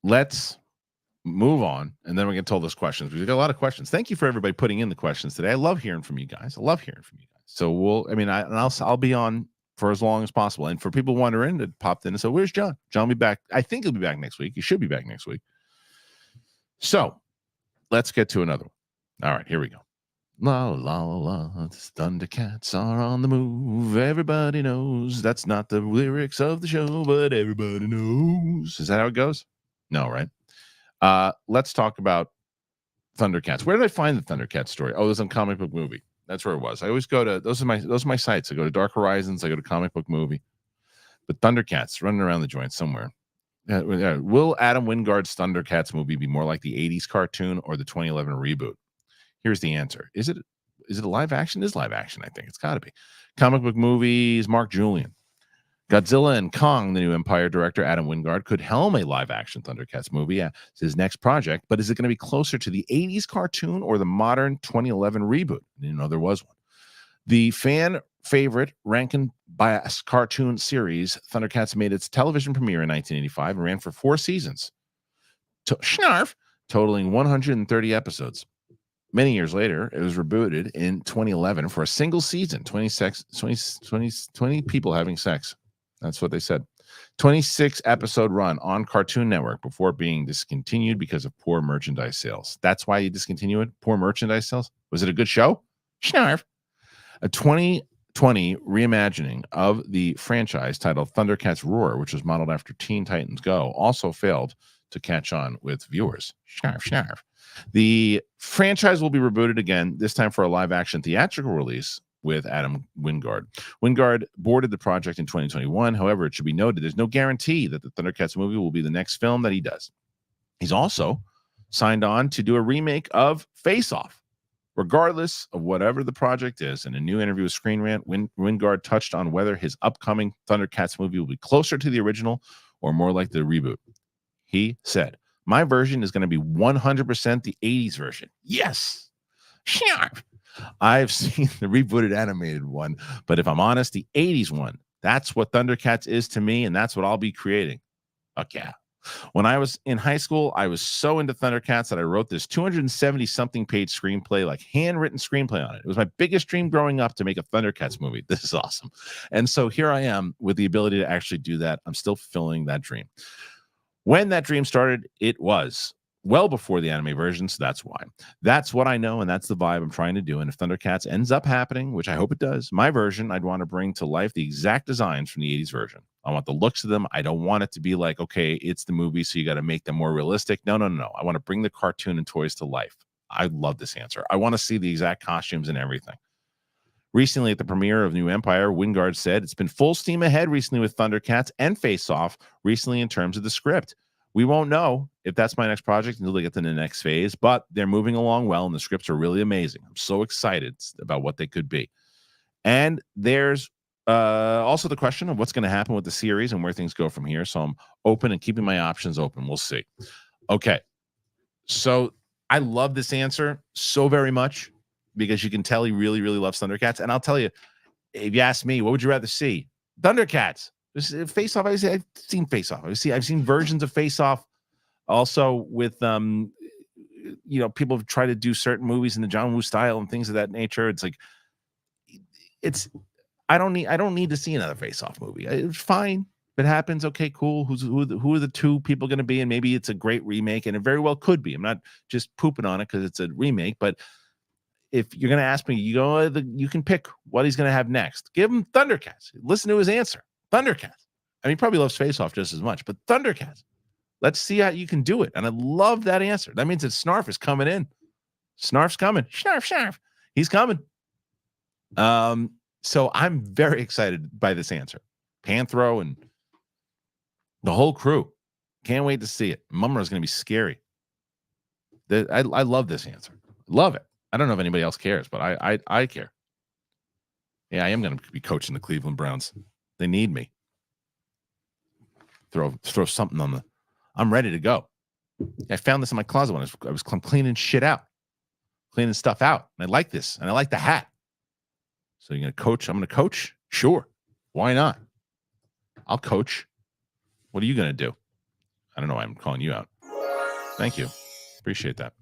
let's move on, and then we can tell those questions. We've got a lot of questions. Thank you for everybody putting in the questions today. I love hearing from you guys. So I'll be on for as long as possible. And for people wondering, that popped in and said, "Where's John?" John will be back. I think he'll be back next week. He should be back next week. So let's get to another one. All right, here we go. La la la la. Thundercats are on the move. Everybody knows that's not the lyrics of the show, but everybody knows. Is that how it goes? No, right? Let's talk about Thundercats. Where did I find the Thundercats story? Oh, it was on Comic Book Movie. That's where it was. I always go to those are my sites. I go to Dark Horizons. I go to Comic Book Movie. But Thundercats running around the joint somewhere. Will Adam Wingard's Thundercats movie be more like the 80s cartoon or the 2011 reboot? Here's the answer. Is it a live action? It is live action, I think. It's got to be. Comic Book Movies, Mark Julian. Godzilla and Kong, the new Empire director, Adam Wingard, could helm a live-action Thundercats movie as his next project, but is it going to be closer to the 80s cartoon or the modern 2011 reboot? I didn't know there was one. The fan favorite Rankin Bass cartoon series, Thundercats, made its television premiere in 1985 and ran for 4 seasons, totaling 130 episodes. Many years later, it was rebooted in 2011 for a single season, 20 people having sex. That's what they said. 26-episode run on Cartoon Network before being discontinued because of poor merchandise sales. That's why you discontinue it? Poor merchandise sales? Was it a good show? Schnarf. A 2020 reimagining of the franchise titled Thundercats Roar, which was modeled after Teen Titans Go, also failed to catch on with viewers. Schnarf. The franchise will be rebooted again, this time for a live-action theatrical release with Adam Wingard. Wingard boarded the project in 2021. However, it should be noted there's no guarantee that the Thundercats movie will be the next film that he does. He's also signed on to do a remake of Face Off. Regardless of whatever the project is, in a new interview with Screen Rant, Wingard touched on whether his upcoming Thundercats movie will be closer to the original or more like the reboot. He said, "My version is going to be 100% the 80s version." Yes. Sharp. I've seen the rebooted animated one, but if I'm honest, the 80s one, that's what Thundercats is to me, and that's what I'll be creating. Fuck yeah. When I was in high school, I was so into Thundercats that I wrote this 270-something page screenplay, like handwritten screenplay on it. It was my biggest dream growing up to make a Thundercats movie. This is awesome. And so here I am with the ability to actually do that. I'm still fulfilling that dream. When that dream started, it was well before the anime version, so that's why. That's what I know, and that's the vibe I'm trying to do. And if Thundercats ends up happening, which I hope it does, my version, I'd want to bring to life the exact designs from the 80s version. I want the looks of them. I don't want it to be like, okay, it's the movie, so you got to make them more realistic. No. I want to bring the cartoon and toys to life. I love this answer. I want to see the exact costumes and everything. Recently, at the premiere of New Empire, Wingard said it's been full steam ahead recently with Thundercats and Face Off recently in terms of the script. We won't know if that's my next project until they get to the next phase, but they're moving along well, and the scripts are really amazing. I'm so excited about what they could be. And there's also the question of what's going to happen with the series and where things go from here. So I'm open and keeping my options open. We'll see. Okay. So I love this answer so very much because you can tell he really, really loves Thundercats. And I'll tell you, if you ask me, what would you rather see? Thundercats. Face Off. I've seen Face Off. I've seen versions of Face Off. Also with people have tried to do certain movies in the John Woo style and things of that nature. It's like I don't need to see another Face Off movie. It's fine. If it happens, okay, cool. Who are the two people going to be? And maybe it's a great remake, and it very well could be. I'm not just pooping on it because it's a remake, but if you're going to ask me, you can pick what he's going to have next. Give him Thundercats. Listen to his answer. Thundercats. I mean, he probably loves Face Off just as much, but Thundercats. Let's see how you can do it. And I love that answer. That means that Snarf is coming in. Snarf's coming. Snarf. He's coming. So I'm very excited by this answer. Panthro and the whole crew. Can't wait to see it. Mumra's going to be scary. I love this answer. Love it. I don't know if anybody else cares, but I care. Yeah, I am going to be coaching the Cleveland Browns. They need me. Throw something on the. I'm ready to go. I found this in my closet when I was cleaning shit out, cleaning stuff out. And I like this, and I like the hat. So you're going to coach? I'm going to coach? Sure. Why not? I'll coach. What are you going to do? I don't know why I'm calling you out. Thank you. Appreciate that.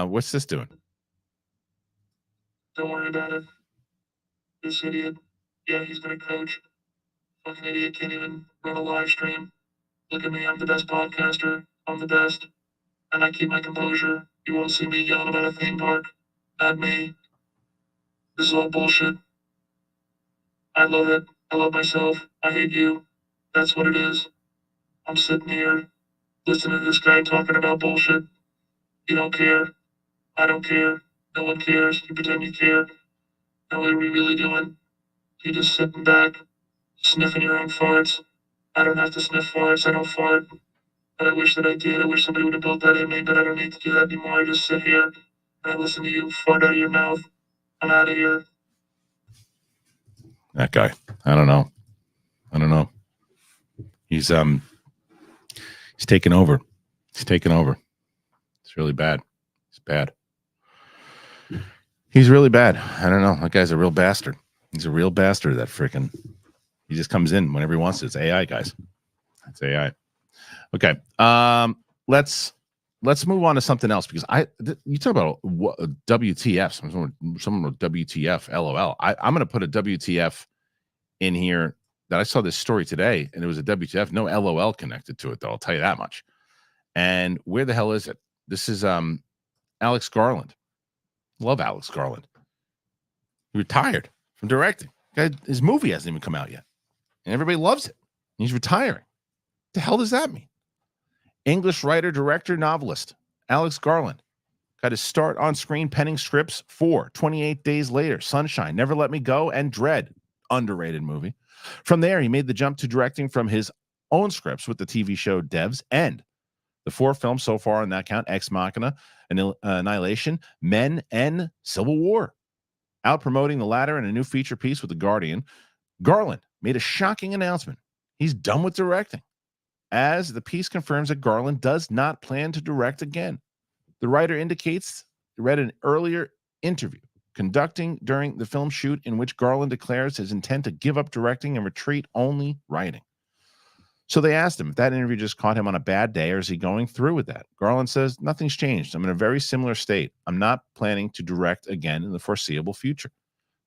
What's this doing? Don't worry about it. This idiot. Yeah, he's gonna coach. Fucking idiot can't even run a live stream. Look at me, I'm the best podcaster. I'm the best. And I keep my composure. You won't see me yelling about a theme park. Not me. This is all bullshit. I love it. I love myself. I hate you. That's what it is. I'm sitting here, listening to this guy talking about bullshit. You don't care. I don't care. No one cares. You pretend you care. Now what are we really doing? You just sitting back, sniffing your own farts. I don't have to sniff farts. I don't fart. But I wish that I did. I wish somebody would have built that in me, but I don't need to do that anymore. I just sit here and I listen to you fart out of your mouth. I'm out of here. That guy. I don't know. He's taking over. It's really bad. It's bad. He's really bad. I don't know. That guy's a real bastard. He's a real bastard. That freaking. He just comes in whenever he wants to. It's AI, guys. It's AI. Okay. Let's move on to something else because you talk about WTF. Someone wrote WTF. LOL. I'm going to put a WTF in here. That I saw this story today, and it was a WTF. No LOL connected to it, though. I'll tell you that much. And where the hell is it? This is Alex Garland. Love Alex Garland. He retired from directing. His movie hasn't even come out yet, and everybody loves it. He's retiring. What the hell does that mean? English writer, director, novelist Alex Garland got his start on screen penning scripts for 28 Days Later, Sunshine, Never Let Me Go, and Dread. Underrated movie. From there, he made the jump to directing from his own scripts with the TV show Devs and the 4 films so far on that count: Ex Machina, Annihilation, Men, and Civil War. Out promoting the latter in a new feature piece with The Guardian, Garland made a shocking announcement. He's done with directing, as the piece confirms that Garland does not plan to direct again. The writer indicates he read an earlier interview conducting during the film shoot in which Garland declares his intent to give up directing and retreat only writing. So they asked him if that interview just caught him on a bad day or is he going through with that? Garland says, nothing's changed. I'm in a very similar state. I'm not planning to direct again in the foreseeable future.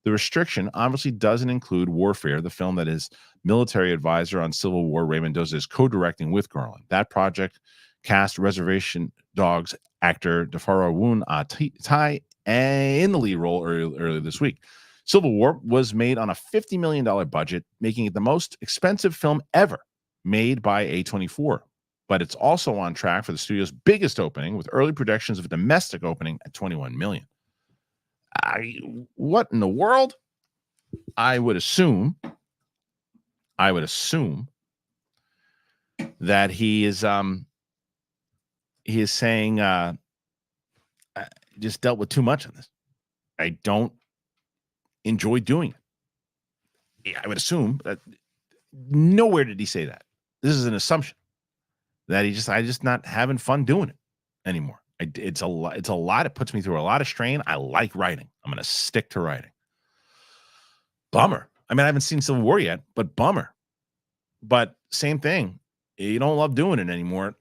The restriction obviously doesn't include Warfare, the film that his military advisor on Civil War, Ray Mendoza, is co-directing with Garland. That project cast Reservation Dogs actor Defaro Woon Tai in the lead role earlier this week. Civil War was made on a $50 million budget, making it the most expensive film ever made by A24. But it's also on track for the studio's biggest opening, with early projections of a domestic opening at $21 million. What in the world? I would assume that he is saying I just dealt with too much on this. I don't enjoy doing it. I would assume that nowhere did he say that. This is an assumption that I just not having fun doing it anymore. It's a lot. It's a lot. It puts me through a lot of strain. I like writing. I'm going to stick to writing. Bummer. I mean, I haven't seen Civil War yet, but bummer. But same thing. You don't love doing it anymore.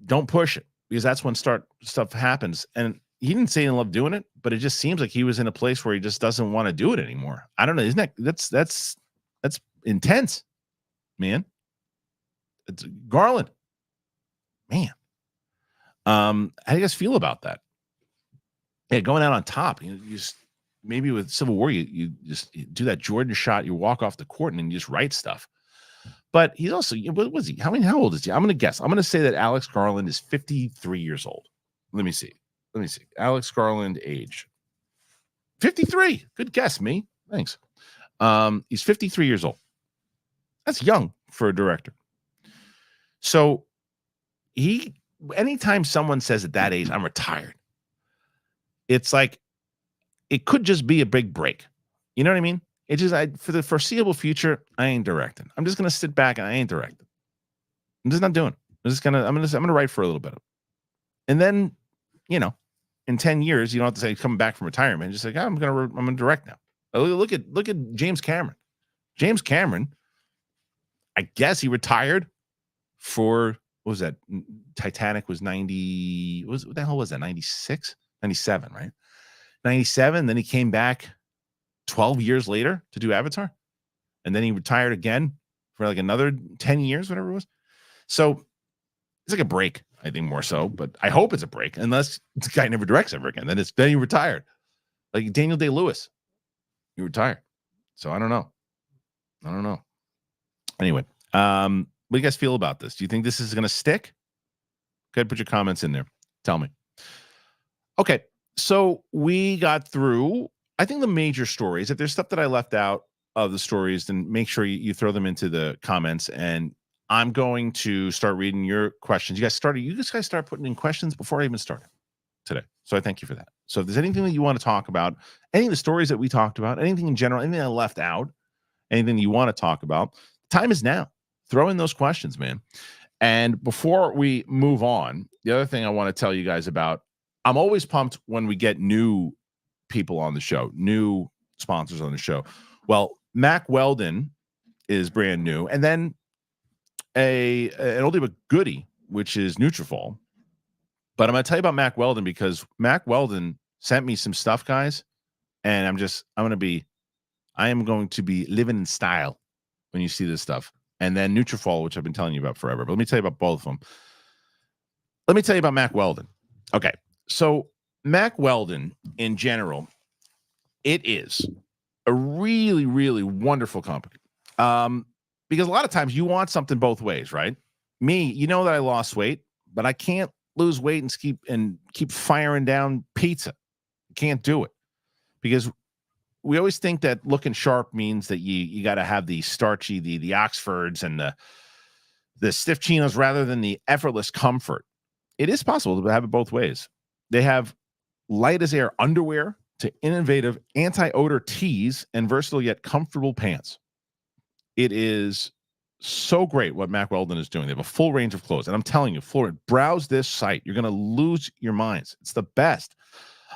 Don't push it, because that's when stuff happens. And he didn't say he didn't love doing it, but it just seems like he was in a place where he just doesn't want to do it anymore. I don't know. Isn't that's intense, man? It's Garland, man. How do you guys feel about that? Yeah, going out on top. You just, maybe with Civil War, you do that Jordan shot. You walk off the court and then you just write stuff. But he's also, what was he? How old is he? I'm going to guess. I'm going to say that Alex Garland is 53 years old. Let me see. Alex Garland age. 53. Good guess, me. Thanks. He's 53 years old. That's young for a director. So anytime someone says at that age, I'm retired, it's like, it could just be a big break. You know what I mean? It's just, for the foreseeable future, I ain't directing. I'm just going to sit back and I ain't directing. I'm just not doing it. I'm going to write for a little bit. And then, in 10 years, you don't have to say coming back from retirement. Just like, I'm going to direct now. Look at James Cameron. James Cameron, I guess he retired for, what was that? Titanic was 90. What the hell was that? 96, 97, right? 97. Then he came back 12 years later to do Avatar. And then he retired again for like another 10 years, whatever it was. So it's like a break, I think, more so, but I hope it's a break, unless the guy never directs ever again. Then he retired. Like Daniel Day-Lewis, he retired. So I don't know. Anyway, what do you guys feel about this? Do you think this is going to stick? Go ahead, put your comments in there. Tell me. Okay, so we got through, I think, the major stories. If there's stuff that I left out of the stories, then make sure you throw them into the comments, and I'm going to start reading your questions. You guys start putting in questions before I even started today. So I thank you for that. So if there's anything that you want to talk about, any of the stories that we talked about, anything in general, anything I left out, anything you want to talk about, time is now. Throw in those questions, man. And before we move on, the other thing I want to tell you guys about, I'm always pumped when we get new people on the show, new sponsors on the show. Well, Mac Weldon is brand new. And then an oldie but goodie, which is NeutriFall. But I'm going to tell you about Mac Weldon because Mac Weldon sent me some stuff, guys. And I am going to be living in style when you see this stuff. And then NeutriFall, which I've been telling you about forever. But let me tell you about both of them. Let me tell you about Mac Weldon. Okay. So Mac Weldon, in general, it is a really, really wonderful company. Because a lot of times you want something both ways, right? Me, you know that I lost weight, but I can't lose weight and keep firing down pizza. Can't do it because we always think that looking sharp means that you got to have the starchy, the Oxfords and the stiff chinos rather than the effortless comfort. It is possible to have it both ways. They have light as air underwear to innovative anti-odor tees and versatile yet comfortable pants. It is so great what Mac Weldon is doing. They have a full range of clothes. And I'm telling you, Florida, browse this site. You're going to lose your minds. It's the best.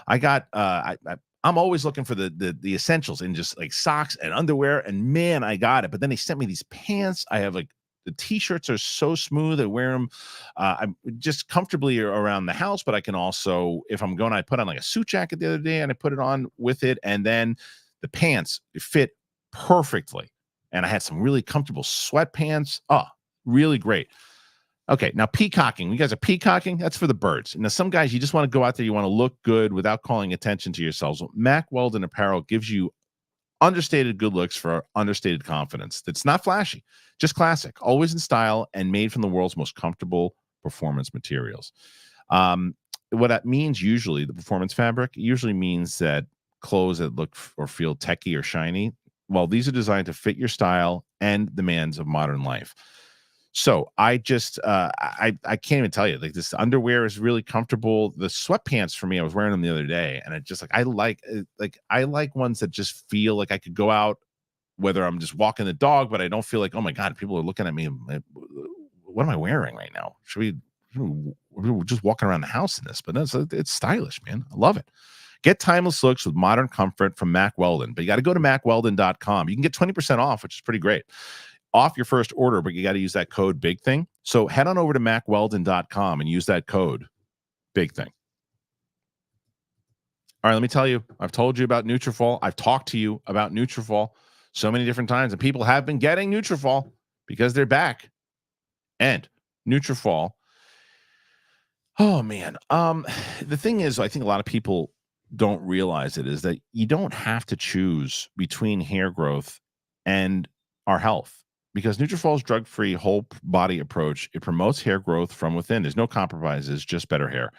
I'm always looking for the essentials in just like socks and underwear. And man, I got it. But then they sent me these pants. I have like the t-shirts are so smooth. I wear them. I'm just comfortably around the house, but I can also, if I'm going, I put on like a suit jacket the other day and I put it on with it. And then the pants fit perfectly. And I had some really comfortable sweatpants. Oh, really great. Okay, now peacocking. You guys are peacocking? That's for the birds. Now, some guys, you just want to go out there. You want to look good without calling attention to yourselves. Well, Mac Weldon apparel gives you understated good looks for understated confidence. That's not flashy, just classic, always in style, and made from the world's most comfortable performance materials. What that means usually, the performance fabric, usually means that clothes that look or feel techy or shiny, well, these are designed to fit your style and demands of modern life. So I just I can't even tell you, like, this underwear is really comfortable. The sweatpants for me, I was wearing them the other day, and it just I like ones that just feel like I could go out, whether I'm just walking the dog, but I don't feel like, oh my God, people are looking at me. What am I wearing right now? We're just walking around the house in this, but it's stylish, man. I love it. Get timeless looks with modern comfort from Mack Weldon, but you got to go to MackWeldon.com. You can get 20% off, which is pretty great, off your first order, but you got to use that code Big Thing. So head on over to MackWeldon.com and use that code Big Thing. All right, let me tell you, I've told you about NeutriFall. I've talked to you about NeutriFall so many different times, and people have been getting NeutriFall because they're back. And NeutriFall, oh man, the thing is, I think a lot of people don't realize it, is that you don't have to choose between hair growth and our health, because NeutriFall's drug-free whole body approach, it promotes hair growth from within. There's no compromises, just better hair.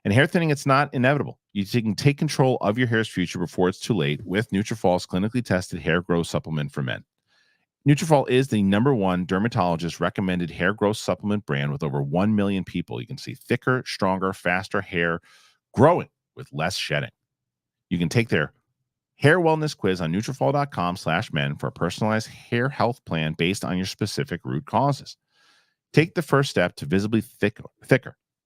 And hair thinning, it's not inevitable. You can take control of your hair's future before it's too late with NeutriFall's clinically tested hair growth supplement for men. NeutriFall is the #1 dermatologist recommended hair growth supplement brand with over 1 million people. You can see thicker, stronger, faster hair growing with less shedding. You can take their hair wellness quiz on NeutriFall.com/men for a personalized hair health plan based on your specific root causes. Take the first step to visibly thicker,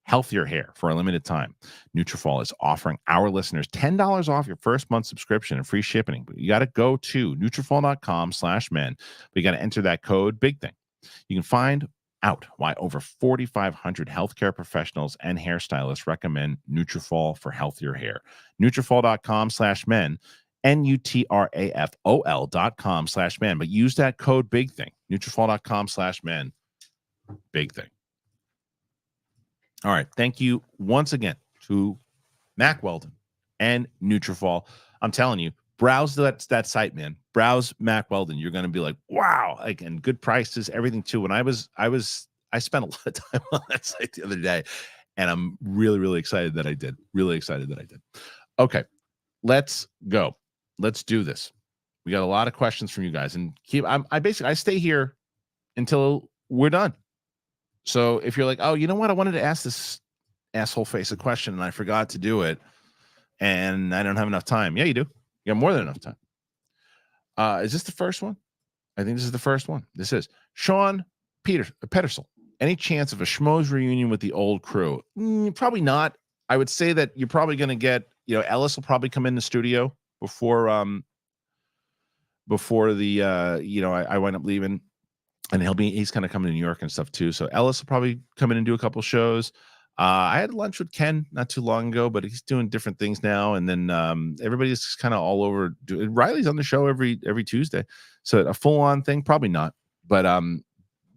healthier hair for a limited time. NeutriFall is offering our listeners $10 off your first month subscription and free shipping. But you got to go to NeutriFall.com/men. But you got to enter that code Big Thing. You can find out why over 4,500 healthcare professionals and hairstylists recommend NeutriFall for healthier hair. NeutriFall.com/men. NUTRAFOL.com/men. But use that code Big Thing. NeutriFall.com/men. Big Thing. All right. Thank you once again to Mack Weldon and NeutriFall. I'm telling you, browse that site, man. Browse Mack Weldon. You're going to be like, wow, like, and good prices, everything too. When I spent a lot of time on that site the other day, and I'm really, really excited that I did. Really excited that I did. Okay, let's go. Let's do this. We got a lot of questions from you guys, and I stay here until we're done. So if you're like, oh, you know what? I wanted to ask this asshole face a question and I forgot to do it and I don't have enough time. Yeah, you do. You got more than enough time. Is this the first one? I think this is the first one. This is Sean Pedersel. Any chance of a schmoes reunion with the old crew? Probably not. I would say that you're probably going to get, Ellis will probably come in the studio before the, I wind up leaving. And he's kind of coming to New York and stuff too. So Ellis will probably come in and do a couple shows. I had lunch with Ken not too long ago, but he's doing different things now. And then everybody's kind of all over. Riley's on the show every Tuesday. So a full on thing, probably not. But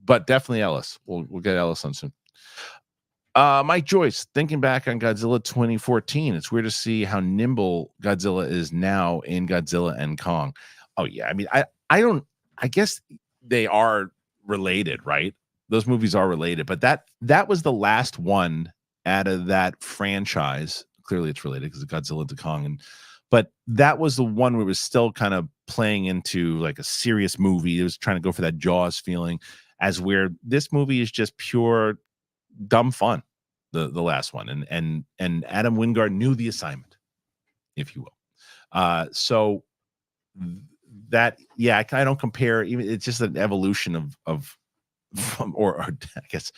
definitely Ellis. We'll get Ellis on soon. Mike Joyce, thinking back on Godzilla 2014, it's weird to see how nimble Godzilla is now in Godzilla and Kong. Oh yeah, I mean, I guess they are related, right? Those movies are related, but that was the last one out of that franchise. Clearly it's related because of Godzilla to Kong, but that was the one where it was still kind of playing into like a serious movie. It was trying to go for that Jaws feeling, as where this movie is just pure dumb fun. The last one, and Adam Wingard knew the assignment, if you will. So that, yeah, I don't compare. Even it's just an evolution of or I guess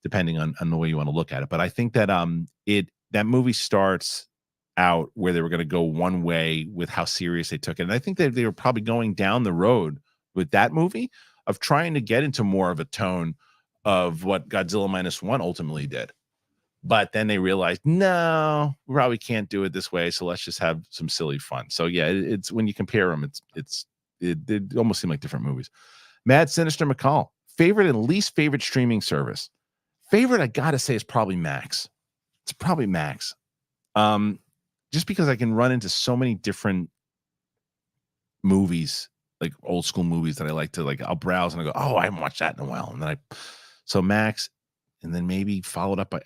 depending on the way you want to look at it. But I think that that movie starts out where they were going to go one way with how serious they took it, and I think that they were probably going down the road with that movie of trying to get into more of a tone of what Godzilla -1 ultimately did. But then they realized, no, we probably can't do it this way. So let's just have some silly fun. So yeah, it's when you compare them, they almost seem like different movies. Mad Sinister McCall, favorite and least favorite streaming service. Favorite, I gotta say, is probably Max. It's probably Max. Just because I can run into so many different movies, like old school movies that I like to I'll browse and I go, oh, I haven't watched that in a while. And then so Max. And then maybe followed up by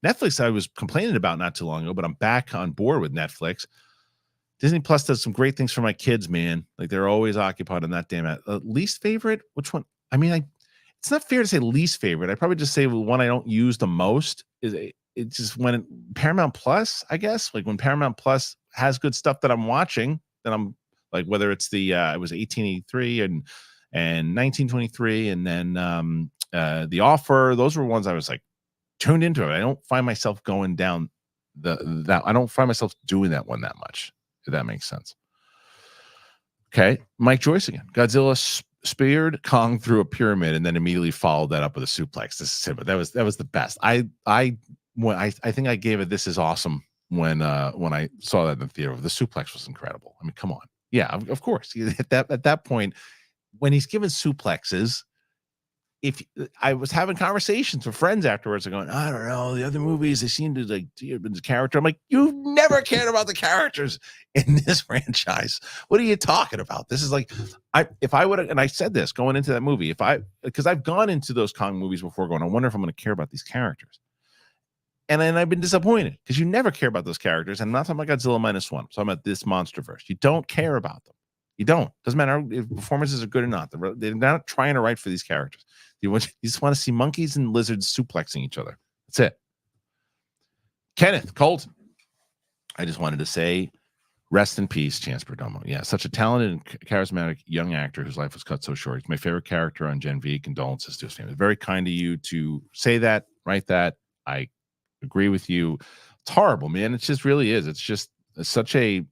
Netflix. I was complaining about not too long ago, but I'm back on board with Netflix. Disney Plus does some great things for my kids, man. Like they're always occupied on that damn least favorite. Which one? I mean, it's not fair to say least favorite. I probably just say the one I don't use the most is it's just when Paramount Plus, I guess, like when Paramount Plus has good stuff that I'm watching, then I'm like, whether it's the it was 1883 and 1923, and then The Offer. Those were ones I was like tuned into it. I don't find myself going down that. I don't find myself doing that one that much, if that makes sense. Okay, Mike Joyce again. Godzilla speared Kong through a pyramid and then immediately followed that up with a suplex. That was the best. I think I gave it "This is awesome" when I saw that in the theater. The suplex was incredible. I mean, come on. Yeah, of course. At that point, when he's given suplexes, if I was having conversations with friends afterwards, going, I don't know, the other movies, they seem to like the character. I'm like, you've never cared about the characters in this franchise. What are you talking about? This is like, if I would have, and I said this going into that movie, because I've gone into those Kong movies before, going, I wonder if I'm going to care about these characters. And then I've been disappointed because you never care about those characters. And I'm not talking about Godzilla -1. I'm talking about this monsterverse. You don't care about them. You don't. Doesn't matter if performances are good or not. They're not trying to write for these characters. You just want to see monkeys and lizards suplexing each other. That's it. Kenneth Colton. I just wanted to say, rest in peace, Chance Perdomo. Yeah, such a talented and charismatic young actor whose life was cut so short. He's my favorite character on Gen V. Condolences to his family. Very kind of you to say that, write that. I agree with you. It's horrible, man. It just really is. It's such a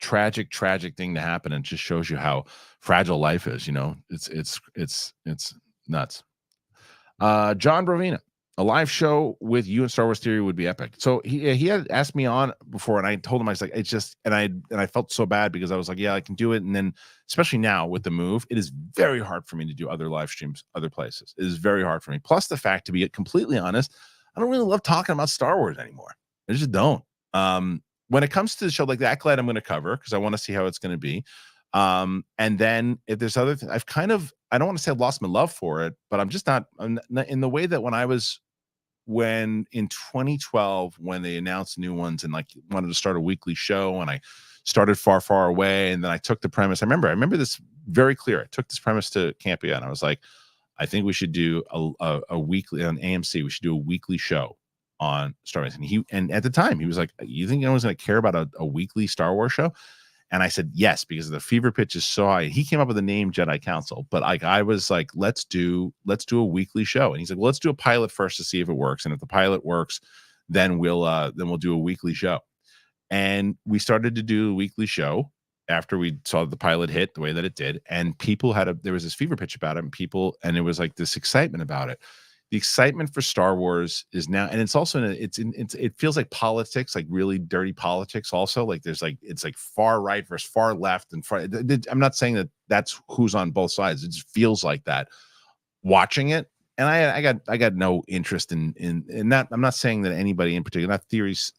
tragic thing to happen, and it just shows you how fragile life is. You know, it's nuts. John Brovina, a live show with you and Star Wars Theory would be epic. So he had asked me on before, and I told him, I was like, it's just, and I felt so bad because I was like, yeah, I can do it. And then especially now with the move, it is very hard for me to do other live streams other places. It is very hard for me. Plus the fact, to be completely honest, I don't really love talking about Star Wars anymore. I just don't. When it comes to the show like the Acolyte, I'm going to cover because I want to see how it's going to be. And then if there's other things, I don't want to say I've lost my love for it, but I'm not in the way that when in 2012, when they announced new ones and like wanted to start a weekly show, and I started Far Away, and then I took the premise. I remember this very clear. I took this premise to CAMEO, and I was like, I think we should do a weekly on AMC. We should do a weekly show on Star Wars. And at the time he was like, you think I was going to care about a weekly Star Wars show? And I said, yes, because the fever pitch is so high. He came up with the name Jedi Council, but I was like, let's do a weekly show. And he's like, well, let's do a pilot first to see if it works. And if the pilot works, then we'll do a weekly show. And we started to do a weekly show after we saw the pilot hit the way that it did. And people there was this fever pitch about it, and it was like this excitement about it. The excitement for Star Wars is now, and it's also it feels like politics, like really dirty politics. Also, like it's like far right versus far left, and I'm not saying that that's who's on both sides. It just feels like that watching it. And I got no interest in that. I'm not saying that anybody in particular, not Theory's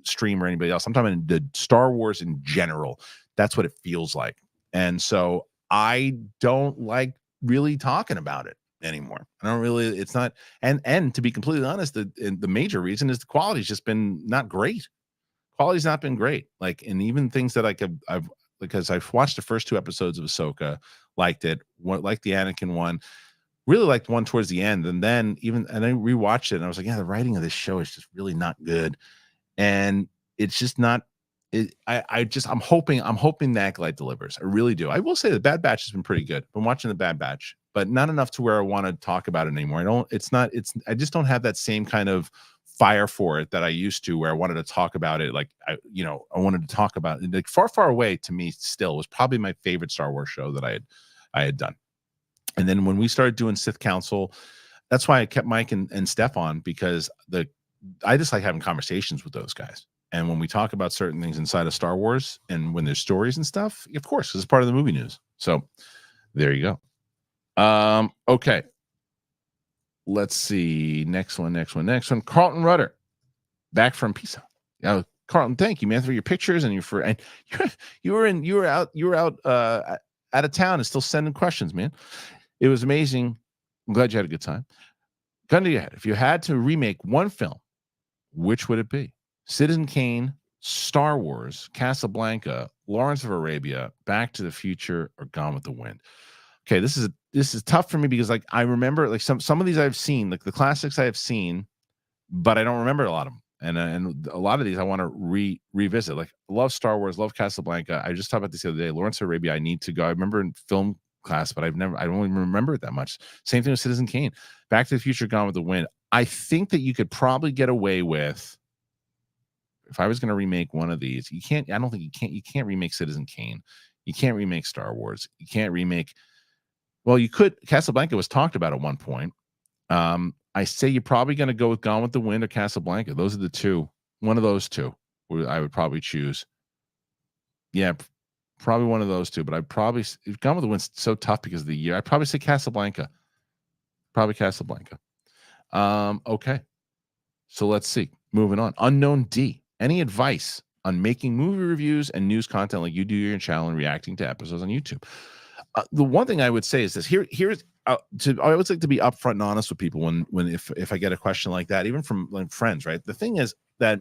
stream or anybody else. I'm talking about the Star Wars in general. That's what it feels like, and so I don't like really talking about it anymore. I don't really, it's not, and to be completely honest, the major reason is the quality's just been not great. Quality's not been great. Like, and even things that because I've watched the first 2 episodes of Ahsoka, liked it, liked the Anakin one, really liked one towards the end, and then I rewatched it and I was like, yeah, the writing of this show is just really not good, and it's just not. I'm hoping the Acolyte delivers. I really do. I will say the Bad Batch has been pretty good. Been watching the Bad Batch, but not enough to where I want to talk about it anymore. I just don't have that same kind of fire for it that I used to, where I wanted to talk about it. Like I wanted to talk about it. Like Far Away to me still was probably my favorite Star Wars show that I had done. And then when we started doing Sith Council, that's why I kept Mike and Steph on, because I just like having conversations with those guys. And when we talk about certain things inside of Star Wars, and when there's stories and stuff, of course, it's part of the movie news. So there you go. Okay. Let's see. Next one. Carlton Rudder, back from Pisa. Yeah, Carlton, thank you, man, for your pictures and you were out out of town and still sending questions, man. It was amazing. I'm glad you had a good time. Gun to your head. If you had to remake one film, which would it be? Citizen Kane, Star Wars, Casablanca, Lawrence of Arabia, Back to the Future, or Gone with the Wind? okay, this is tough for me because like I remember like some of these I've seen, like the classics I have seen, but I don't remember a lot of them. And a lot of these I want to revisit. Like love Star Wars, love Casablanca. I just talked about this the other day. Lawrence of Arabia, I need to go. I remember in film class, but I don't even remember it that much. Same thing with Citizen Kane. Back to the Future, Gone with the Wind. I think that you could probably get away with, if I was going to remake one of these, you can't. I don't think you can't remake Citizen Kane. You can't remake Star Wars. You can't remake. Well, you could. Casablanca was talked about at one point. I say you're probably going to go with Gone with the Wind or Casablanca. Those are the two. One of those two I would probably choose. Yeah, probably one of those two. But I'd probably, if Gone with the Wind's so tough because of the year, I'd probably say Casablanca. Probably Casablanca. Okay. So let's see. Moving on. Unknown D. Any advice on making movie reviews and news content like you do your channel and reacting to episodes on YouTube? The one thing I would say is this. Here's I always like to be upfront and honest with people if I get a question like that, even from like friends, right? The thing is that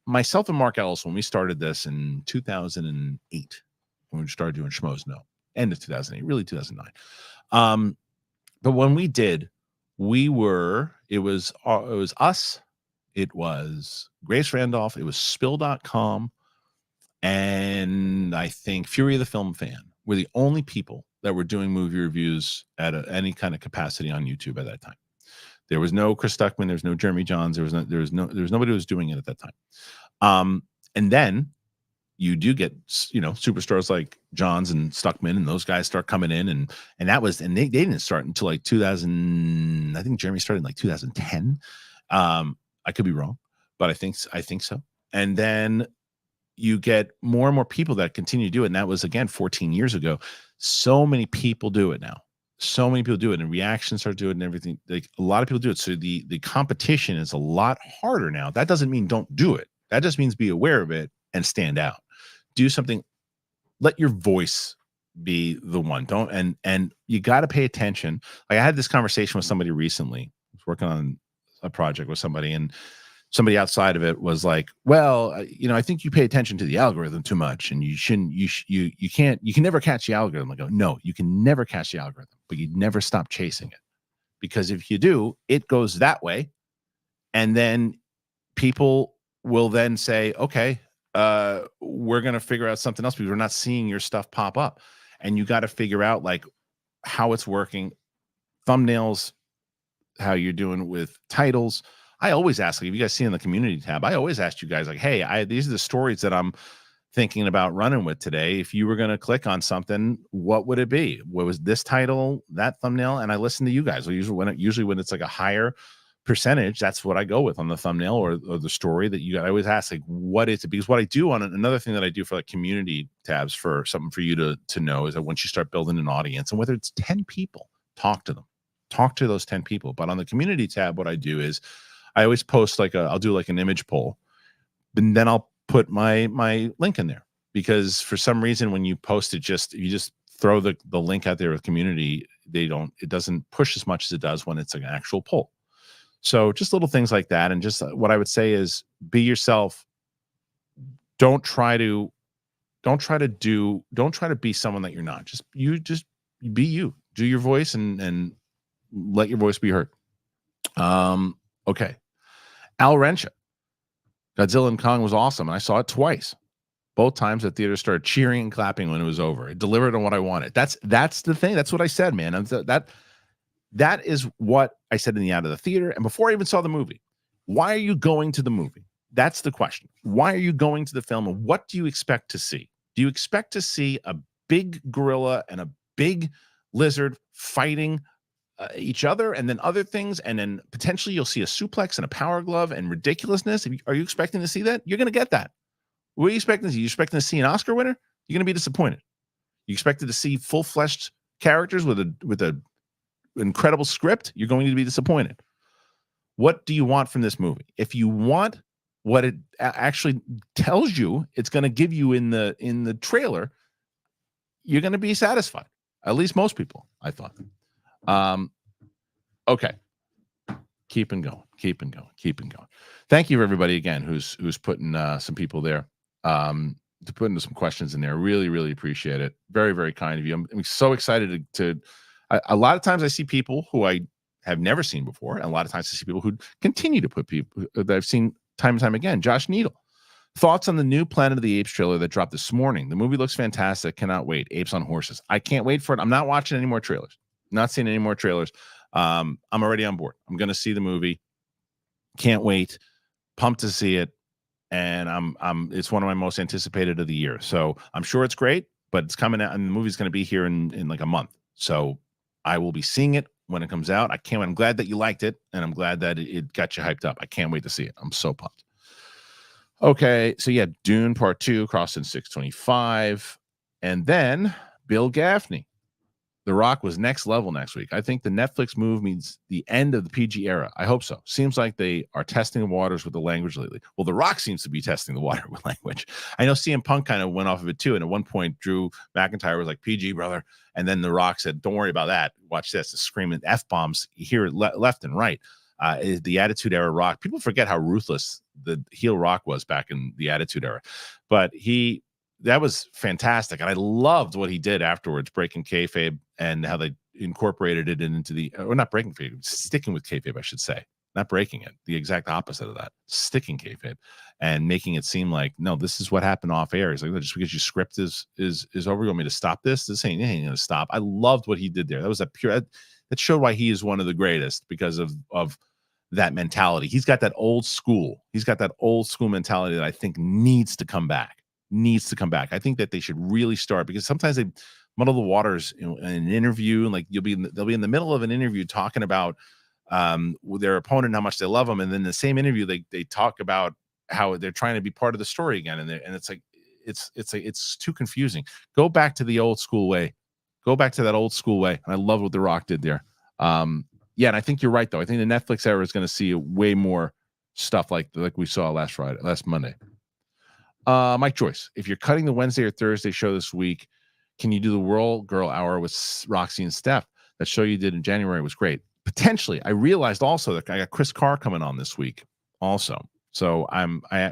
myself and Mark Ellis, when we started this in 2008, when we started doing Schmoes, end of 2008, really 2009. But when we did, it was us, it was Grace Randolph, it was Spill.com, and I think Fury of the Film Fan were the only people that were doing movie reviews at any kind of capacity on YouTube at that time. There was no Chris Stuckman, there was no Jeremy Johns, there was nobody who was doing it at that time. And then you do get, superstars like Johns and Stuckman, and those guys start coming in, and they didn't start until like 2000. I think Jeremy started in like 2010. I could be wrong, but I think so. And then you get more and more people that continue to do it. And that was, again, 14 years ago. So many people do it now. So many people do it, and reactions start doing it and everything. Like a lot of people do it. So the competition is a lot harder now. That doesn't mean don't do it. That just means be aware of it and stand out. Do something. Let your voice be the one. Don't, and you got to pay attention. Like I had this conversation with somebody recently. I was working on a project with somebody, and somebody outside of it was like, well, I think you pay attention to the algorithm too much, and you shouldn't, you can never catch the algorithm. I go, no, you can never catch the algorithm, but you never stop chasing it, because if you do, it goes that way. And then people will then say, okay, we're going to figure out something else because we're not seeing your stuff pop up. And you got to figure out like how it's working, thumbnails, how you're doing with titles. I always ask, like, if you guys see in the community tab, I always ask you guys like, hey, these are the stories that I'm thinking about running with today. If you were going to click on something, what would it be? What was this title, that thumbnail? And I listen to you guys. Usually when it's like a higher percentage, that's what I go with on the thumbnail or the story that you got. I always ask, like, what is it? Because what I do on another thing that I do for like community tabs, for something for you to know, is that once you start building an audience, and whether it's 10 people, talk to them, talk to those 10 people. But on the community tab, what I do is I always post I'll do like an image poll, and then I'll put my link in there, because for some reason when you post it, you just throw the link out there with community, it doesn't push as much as it does when it's an actual poll. So just little things like that. And just what I would say is be yourself. Don't try to be someone that you're not. Just be you. Do your voice and let your voice be heard. Okay. Al Rencha, Godzilla and Kong was awesome, and I saw it twice. Both times the theater started cheering and clapping when it was over. It delivered on what I wanted. That's the thing. That's what I said, man. That is what I said in the out of the theater. And before I even saw the movie, why are you going to the movie? That's the question. Why are you going to the film, and what do you expect to see? Do you expect to see a big gorilla and a big lizard fighting each other, and then other things, and then potentially you'll see a suplex and a power glove and ridiculousness? Are you expecting to see that? You're going to get that. What are you expecting to see? You expecting to see an Oscar winner? You're going to be disappointed. You expected to see full-fleshed characters with a incredible script? You're going to be disappointed. What do you want from this movie? If you want what it actually tells you it's going to give you in the trailer, you're going to be satisfied. At least most people, I thought. Okay. Keeping going. Thank you everybody again who's putting some people there. to put into some questions in there. Really, really appreciate it. Very, very kind of you. I'm so excited to a lot of times I see people who I have never seen before, and a lot of times I see people who continue to put people that I've seen time and time again. Josh Needle. Thoughts on the new Planet of the Apes trailer that dropped this morning? The movie looks fantastic. Cannot wait. Apes on horses. I can't wait for it. I'm not watching any more trailers. Not seeing any more trailers. I'm already on board. I'm going to see the movie. Can't wait. Pumped to see it. And it's one of my most anticipated of the year. So I'm sure it's great, but it's coming out and the movie's going to be here in like a month. So I will be seeing it when it comes out. I can't wait. I'm glad that you liked it, and I'm glad that it got you hyped up. I can't wait to see it. I'm so pumped. Okay, so yeah, Dune Part 2, crossing 625. And then Bill Gaffney. The Rock was next level next week. I think the Netflix move means the end of the PG era. I hope so. Seems like they are testing the waters with the language lately. Well, The Rock seems to be testing the water with language. I know CM Punk kind of went off of it too. And at one point, Drew McIntyre was like, PG, brother. And then The Rock said, don't worry about that. Watch this. Screaming F-bombs. You hear it left and right. The Attitude Era Rock. People forget how ruthless the heel Rock was back in the Attitude Era. But that was fantastic. And I loved what he did afterwards, breaking kayfabe and how they incorporated it into or not breaking kayfabe, sticking with kayfabe, I should say, not breaking it, the exact opposite of that, sticking kayfabe and making it seem like, no, this is what happened off air. It's like, just because your script is over, you want me to stop this? This ain't going to stop. I loved what he did there. That was that showed why he is one of the greatest because of that mentality. He's got that old school mentality that I think needs to come back. I think that they should really start, because sometimes they muddle the waters in an interview, and like they'll be in the middle of an interview talking about their opponent, how much they love them, and then the same interview they talk about how they're trying to be part of the story again, and it's like it's too confusing. Go back to the old school way. Go back to that old school way. And I love what The Rock did there. Yeah, and I think you're right though. I think the Netflix era is going to see way more stuff like we saw last Monday. Mike Joyce, if you're cutting the Wednesday or Thursday show this week, can you do the Whirl Girl Hour with Roxy and Steph? That show you did in January was great. Potentially. I realized also that I got Chris Carr coming on this week also. So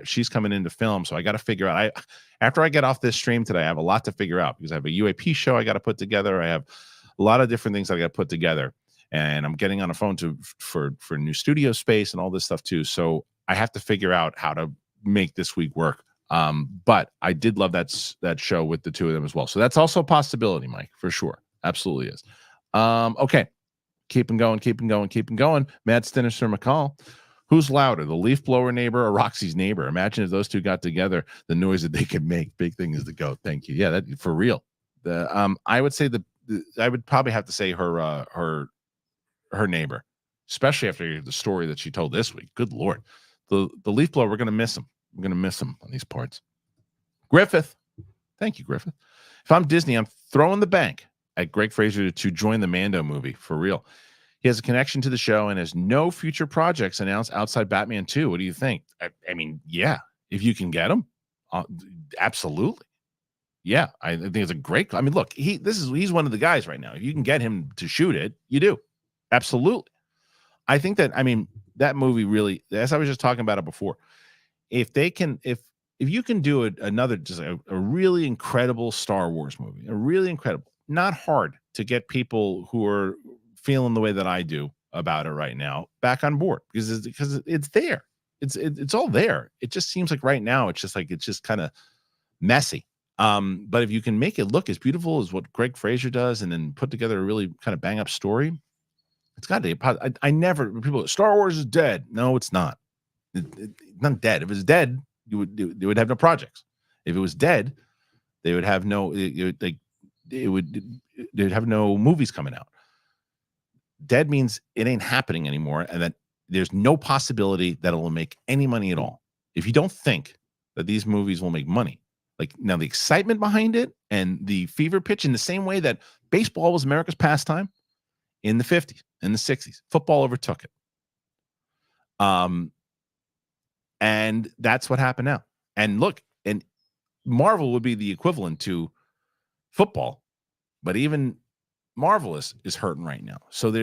she's coming in to film. So I got to figure out, after I get off this stream today, I have a lot to figure out because I have a UAP show I got to put together. I have a lot of different things I got to put together, and I'm getting on a phone for new studio space and all this stuff too. So I have to figure out how to make this week work. But I did love that show with the two of them as well. So that's also a possibility, Mike, for sure. Absolutely is. Okay. Keep going. Matt Stinister McCall. Who's louder, the leaf blower neighbor or Roxy's neighbor? Imagine if those two got together, the noise that they could make. Big Thing is the GOAT. Thank you. Yeah, that for real. I would say I would probably have to say her neighbor, especially after the story that she told this week. Good Lord. The leaf blower, we're going to miss him. We're going to miss him on these parts. Griffith. Thank you, Griffith. If I'm Disney, I'm throwing the bank at Greg Fraser to join the Mando movie, for real. He has a connection to the show and has no future projects announced outside Batman 2. What do you think? I mean, yeah, if you can get him, absolutely. Yeah, I think it's a great. I mean, look, he's one of the guys right now. If you can get him to shoot it, you do. Absolutely. I think that movie really, as I was just talking about it before, if you can do another, just a really incredible Star Wars movie, a really incredible, not hard to get people who are feeling the way that I do about it right now back on board, because it's there. It's all there. It just seems like right now it's just kind of messy. But if you can make it look as beautiful as what Greg Fraser does, and then put together a really kind of bang up story, it's got to. I never, people, Star Wars is dead. No, it's not. It's not dead. If it's dead, they would have no projects. If it was dead, they would have no. They'd have no movies coming out. Dead means it ain't happening anymore, and that there's no possibility that it will make any money at all. If you don't think that these movies will make money, like now the excitement behind it and the fever pitch, in the same way that baseball was America's pastime in the 50s and the 60s, football overtook it. And that's what happened now. And look, and Marvel would be the equivalent to football, but even Marvel is hurting right now. So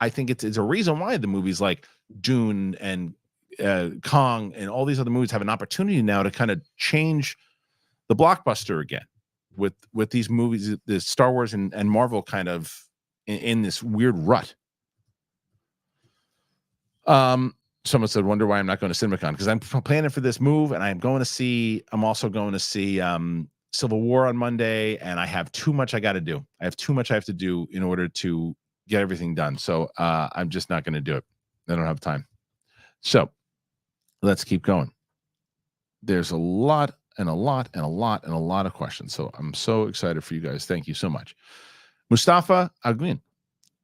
I think it's a reason why the movies like Dune and Kong and all these other movies have an opportunity now to kind of change the blockbuster again with these movies, the Star Wars and Marvel kind of in this weird rut. Someone said, wonder why I'm not going to CinemaCon, because I'm planning for this move, and I'm also going to see Civil War on Monday, and I have too much I got to do. I have too much I have to do in order to get everything done. So I'm just not going to do it. I don't have time. So let's keep going. There's a lot of questions. So I'm so excited for you guys. Thank you so much. Mustafa Aguin.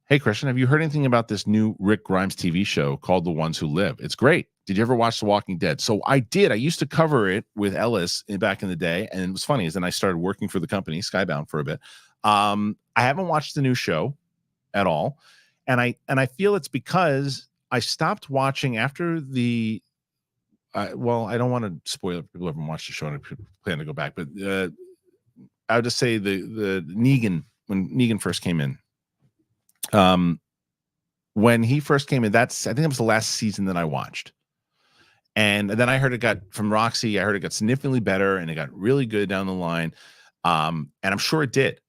Hey, Kristian, have you heard anything about this new Rick Grimes TV show called The Ones Who Live? It's great. Did you ever watch The Walking Dead? So I did. I used to cover it with Ellis back in the day. And it was funny, is then I started working for the company, Skybound, for a bit. I haven't watched the new show at all. And I feel it's because I stopped watching after the well, I don't want to spoil it. People haven't watched the show and I plan to go back. But I would just say the Negan, when Negan first came in, when he first came in, I think it was the last season that I watched. And then I heard it got from Roxy. I heard it got significantly better and it got really good down the line. And I'm sure it did.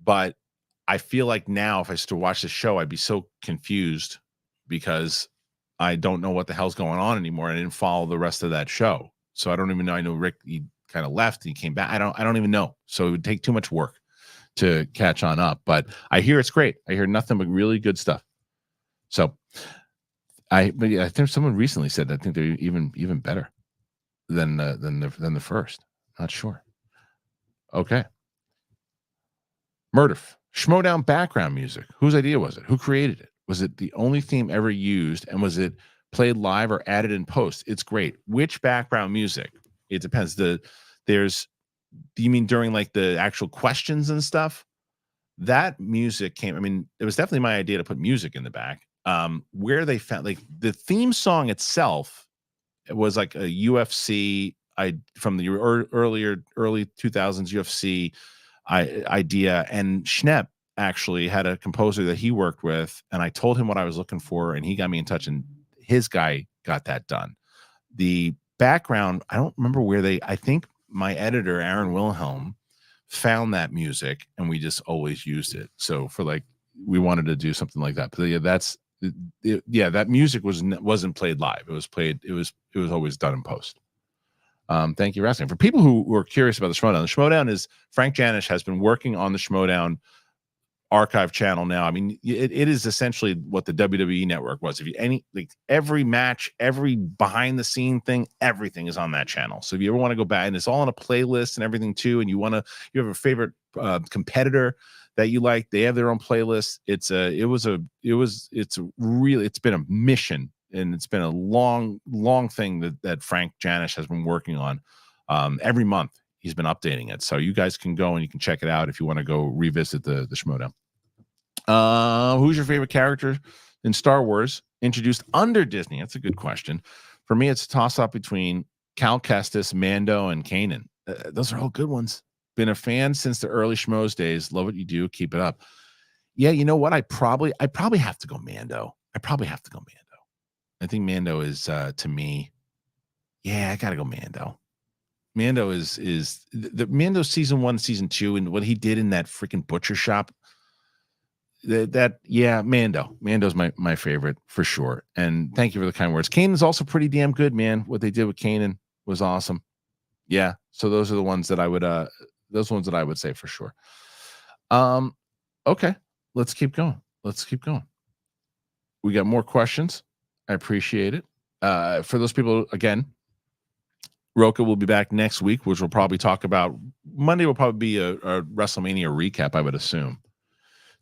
But I feel like now if I was to watch the show, I'd be so confused because I don't know what the hell's going on anymore. I didn't follow the rest of that show. So I don't even know. I know Rick, he kind of left and he came back. I don't even know. So it would take too much work to catch on up, but I hear it's great. I hear nothing but really good stuff. So I think someone recently said I think they're even better than the first. Not sure. Okay. Murderf. Schmodown background music. Whose idea was it? Who created it? Was it the only theme ever used? And was it played live or added in post? It's great. Which background music? It depends. You mean during like the actual questions and stuff? That music came. I mean, it was definitely my idea to put music in the back. Where they found like the theme song itself, it was like a UFC from the early 2000s UFC idea, and Schnepp actually had a composer that he worked with, and I told him what I was looking for, and he got me in touch, and his guy got that done. The background, I don't remember where I think my editor, Aaron Wilhelm, found that music and we just always used it. So for like, we wanted to do something like that. But yeah, that music wasn't played live. It was always done in post. Thank you for asking. For people who were curious about the Schmodown is Frank Janisch has been working on the Schmodown archive channel now. I mean, it is essentially what the WWE network was. If you every match, every behind the scene thing, everything is on that channel. So if you ever want to go back, and it's all on a playlist and everything too, and you have a favorite competitor that you like, they have their own playlist. It's been a mission, and it's been a long thing that Frank Janisch has been working on. Every month he's been updating it, so you guys can go and you can check it out if you want to go revisit the Schmodown. Who's your favorite character in Star Wars introduced under Disney? That's a good question. For me, it's a toss-up between Cal Kestis, Mando, and Kanan. Those are all good ones. Been a fan since the early Schmoes days. Love what you do. Keep it up. Yeah, you know what? I probably have to go Mando. I think Mando is to me. Yeah, I gotta go Mando. Mando is the Mando season 1, season 2, and what he did in that freaking butcher shop. Mando's my favorite for sure. And thank you for the kind words. Kanan's also pretty damn good, man. What they did with Kanan was awesome. Yeah, so those are the ones that I would say for sure. Okay, let's keep going. We got more questions. I appreciate it. For those people, again, Roka will be back next week, which we'll probably talk about. Monday will probably be a WrestleMania recap, I would assume.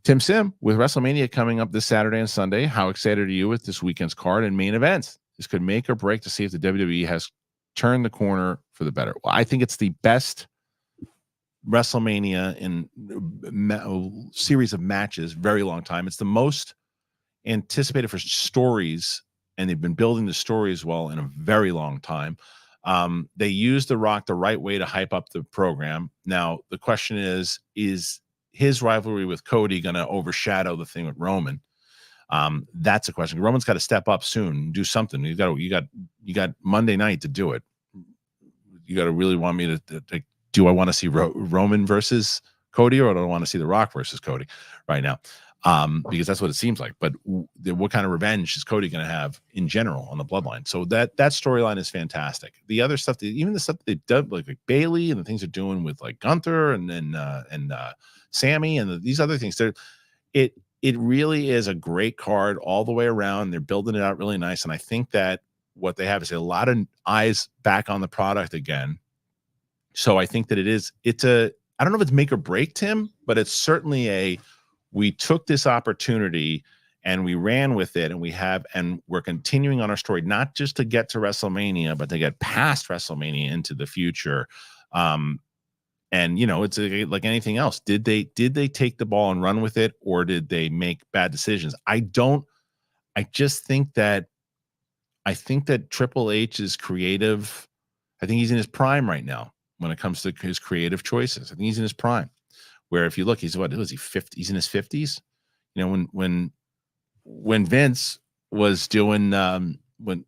Tim Sim, with WrestleMania coming up this Saturday and Sunday, how excited are you with this weekend's card and main events? This could make or break to see if the WWE has turned the corner for the better. Well, I think it's the best WrestleMania in series of matches, very long time. It's the most anticipated for stories, and they've been building the story as well in a very long time. They used The Rock the right way to hype up the program. Now, the question is his rivalry with Cody going to overshadow the thing with Roman? That's a question. Roman's got to step up soon, do something. You got Monday night to do it. You got to really want me to do I want to see Roman versus Cody, or do I want to see The Rock versus Cody right now? Because that's what it seems like. But what kind of revenge is Cody going to have in general on the bloodline? So that storyline is fantastic. The other stuff, even the stuff that they've done, like Bailey and the things they're doing with like Gunther and Sammy and these other things, it really is a great card all the way around. They're building it out really nice, and I think that what they have is a lot of eyes back on the product again. So I think that it's a, I don't know if it's make or break, Tim, but it's certainly we took this opportunity and we ran with it, and we're continuing on our story, not just to get to WrestleMania, but to get past WrestleMania into the future. And it's like anything else. Did they take the ball and run with it, or did they make bad decisions? I think that Triple H is creative. I think he's in his prime right now when it comes to his creative choices. I think he's in his prime. Where if you look, he's what was he 50? He's in his 50s. When Vince was doing when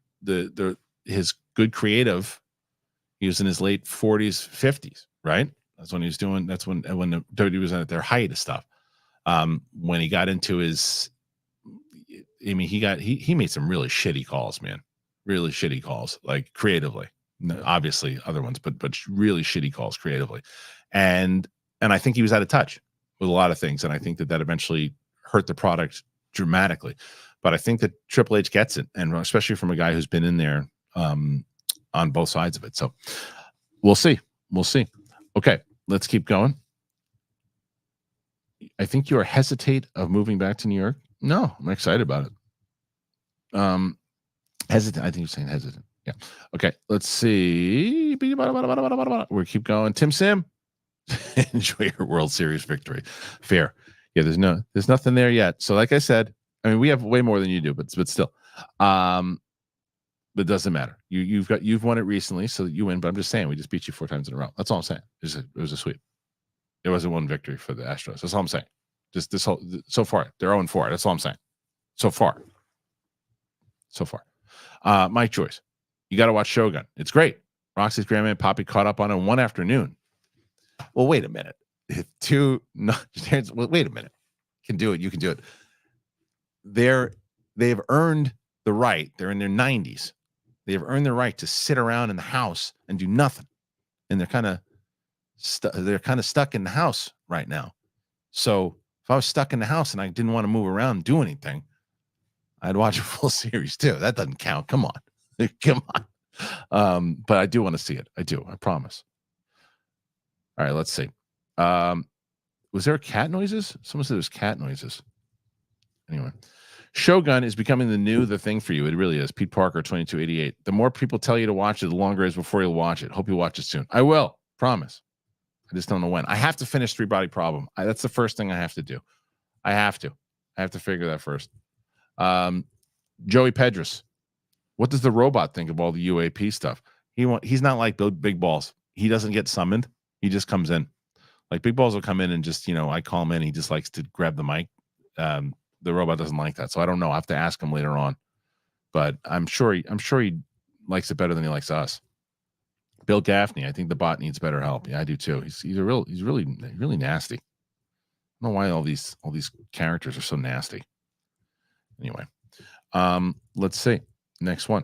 his good creative, he was in his late 40s, 50s, right? That's when he was doing. That's when the WWE was at their height of stuff. When he got into his, I mean, he made some really shitty calls, man. Really shitty calls, like creatively. Obviously, other ones, but really shitty calls creatively, and I think he was out of touch with a lot of things, and I think that eventually hurt the product dramatically. But I think that Triple H gets it, and especially from a guy who's been in there on both sides of it. So we'll see. Okay, let's keep going. I think you are hesitate of moving back to New York. No, I'm excited about it. Hesitant. I think you're saying hesitant. Yeah. Okay. Let's see. We keep going. Tim Sim, enjoy your World Series victory. Fair. Yeah. There's nothing there yet. So, like I said, I mean, we have way more than you do, but still, but it doesn't matter. You've won it recently, so you win. But I'm just saying, we just beat you 4 times in a row. That's all I'm saying. It was a sweep. It wasn't one victory for the Astros. That's all I'm saying. Just this whole so far, they're 0-4. That's all I'm saying. So far. Mike Joyce, you got to watch Shogun. It's great. Roxy's grandma and Poppy caught up on it one afternoon. Well, wait a minute. Wait a minute. Can do it. You can do it. They've earned the right. They're in their 90s. They have earned the right to sit around in the house and do nothing. And they're kind of stuck in the house right now. So if I was stuck in the house and I didn't want to move around and do anything, I'd watch a full series too. That doesn't count. Come on. But I do want to see it. I do. I promise. All right, let's see. Was there cat noises? Someone said there's cat noises. Anyway, Shogun is becoming the thing for you. It really is. Pete Parker, 2288. The more people tell you to watch it, the longer it is before you'll watch it. Hope you watch it soon. I will. Promise. I just don't know when. I have to finish 3 Body Problem. That's the first thing I have to do. I have to figure that first. Joey Pedras, what does the robot think of all the UAP stuff? He's not like Big Balls. He doesn't get summoned. He just comes in. Like Big Balls will come in and just, I call him in. He just likes to grab the mic. The robot doesn't like that. So I don't know. I have to ask him later on. But I'm sure he likes it better than he likes us. Bill Gaffney, I think the bot needs better help. Yeah, I do too. He's really nasty. I don't know why all these characters are so nasty. Anyway, let's see. Next one.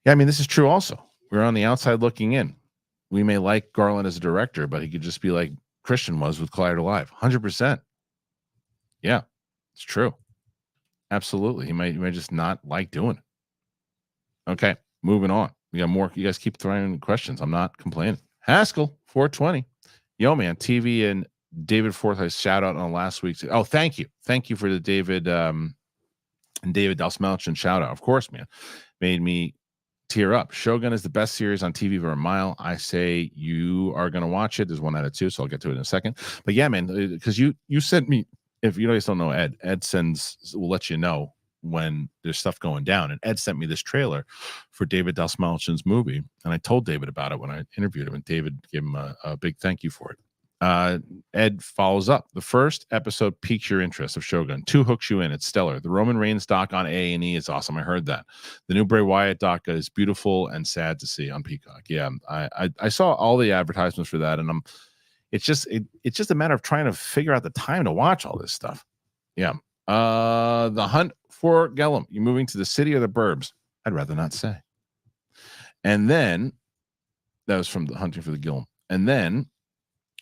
Yeah, I mean, this is true also. We're on the outside looking in. We may like Garland as a director, but he could just be like Kristian was with Collider Live. 100%. Yeah, it's true. Absolutely. He might just not like doing it. Okay, moving on. We got more. You guys keep throwing in questions. I'm not complaining. Haskell, 420. Yo, man, TV and David Forsyth shout out on last week's. Oh, thank you. Thank you for the David and David Dalsmelchin shout out. Of course, man. Made me tear up. Shogun is the best series on TV for a mile. I say you are going to watch it. There's 1 out of 2, so I'll get to it in a second. But yeah, man, because you sent me, if you guys don't know Ed will let you know when there's stuff going down. And Ed sent me this trailer for David Dalsmelchin's movie. And I told David about it when I interviewed him, and David gave him a big thank you for it. Ed follows up. The first episode piques your interest of Shogun. 2 hooks you in. It's stellar. The Roman Reigns doc on A&E is awesome. I heard that. The new Bray Wyatt doc is beautiful and sad to see on Peacock. Yeah, I saw all the advertisements for that, and it's just a matter of trying to figure out the time to watch all this stuff. Yeah. The Hunt for Gellum. You moving to the city or the burbs? I'd rather not say. And then that was from the Hunting for the Gillum. And then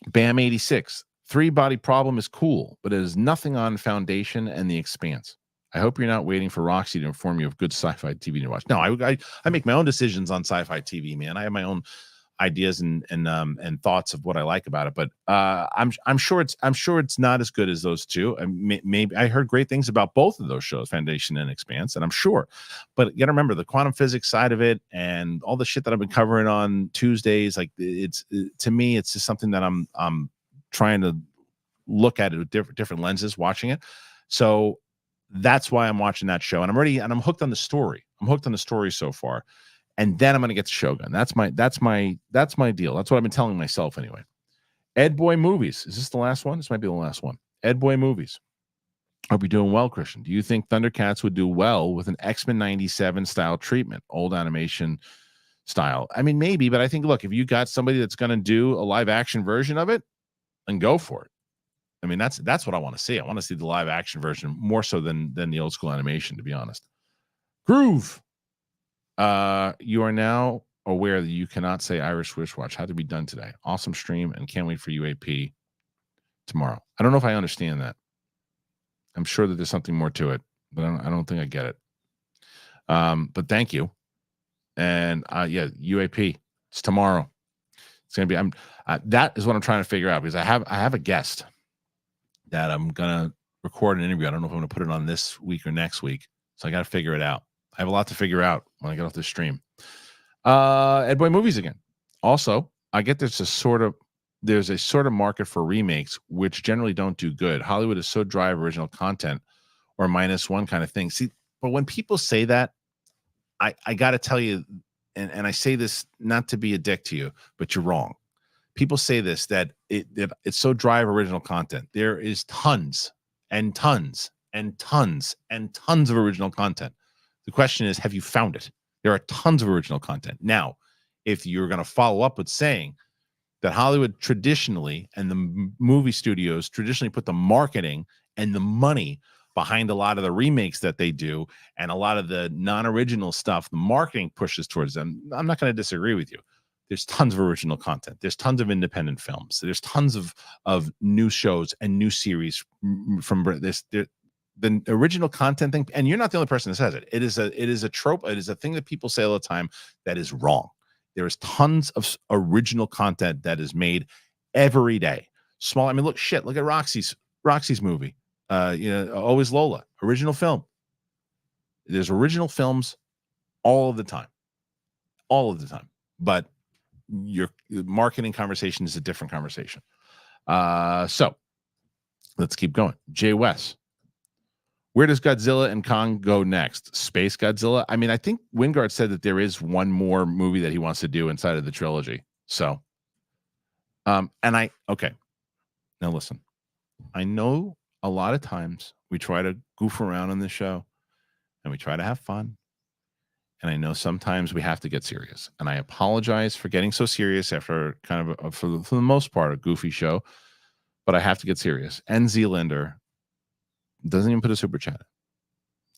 Bam 86. 3-body problem is cool, but it is nothing on Foundation and The Expanse. I hope you're not waiting for Roxy to inform you of good sci-fi TV to watch. No, I make my own decisions on sci-fi TV, man. I have my own ideas and thoughts of what I like about it, but I'm sure it's not as good as those two. Maybe I heard great things about both of those shows, Foundation and Expanse, and I'm sure. But you got to remember the quantum physics side of it and all the shit that I've been covering on Tuesdays. Like to me, it's just something that I'm trying to look at it with different lenses, watching it. So that's why I'm watching that show, and I'm hooked on the story. I'm hooked on the story so far. And then I'm going to get to Shogun. That's my deal. That's what I've been telling myself anyway. Ed Boy Movies. Is this the last one? This might be the last one. Ed Boy Movies. Hope you're doing well, Kristian. Do you think Thundercats would do well with an X-Men 97 style treatment, old animation style? I mean, maybe, but I think, look, if you got somebody that's going to do a live action version of it, then go for it. I mean, that's what I want to see. I want to see the live action version more so than the old school animation, to be honest. Groove. You are now aware that you cannot say Irish Wristwatch had to be done today. Awesome stream and can't wait for UAP tomorrow. I don't know if I understand that. I'm sure that there's something more to it, but I don't think I get it. But thank you. And yeah, UAP. It's tomorrow. It's gonna be. That is what I'm trying to figure out, because I have a guest that I'm gonna record an interview. I don't know if I'm gonna put it on this week or next week, so I got to figure it out. I have a lot to figure out when I get off this stream. Ed Boy Movies again. Also, I get there's a sort of market for remakes, which generally don't do good. Hollywood is so dry of original content, or -1 kind of thing. See, but when people say that, I got to tell you, and I say this not to be a dick to you, but you're wrong. People say this, that it's so dry of original content. There is tons and tons and tons and tons of original content. The question is, have you found it? There are tons of original content. Now, if you're going to follow up with saying that Hollywood traditionally and the movie studios traditionally put the marketing and the money behind a lot of the remakes that they do and a lot of the non-original stuff, the marketing pushes towards them, I'm not going to disagree with you. There's tons of original content. There's tons of independent films. There's tons of new shows and new series from this. The original content thing, and you're not the only person that says it. It is a trope. It is a thing that people say all the time that is wrong. There is tons of original content that is made every day. Small. I mean, look at Roxy's movie. Always Lola, original film. There's original films all of the time. But your marketing conversation is a different conversation. So let's keep going. Jay West. Where does Godzilla and Kong go next? Space Godzilla? I mean, I think Wingard said that there is one more movie that he wants to do inside of the trilogy. So, now listen, I know a lot of times we try to goof around on this show and we try to have fun. And I know sometimes we have to get serious. And I apologize for getting so serious after kind of, for the most part, a goofy show. But I have to get serious. And Zealander doesn't even put a super chat.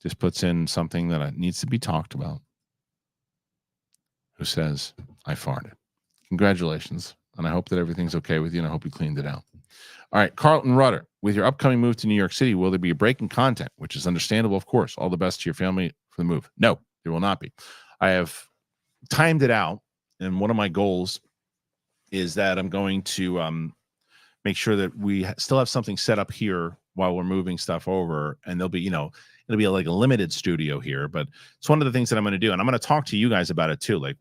Just puts in something that needs to be talked about. Who says, I farted. Congratulations. And I hope that everything's okay with you, and I hope you cleaned it out. All right, Carlton Rudder. With your upcoming move to New York City, will there be a break in content? Which is understandable, of course. All the best to your family for the move. No, there will not be. I have timed it out, and one of my goals is that I'm going to make sure that we still have something set up here while we're moving stuff over, and there'll be, it'll be like a limited studio here, but it's one of the things that I'm going to do. And I'm going to talk to you guys about it too. Like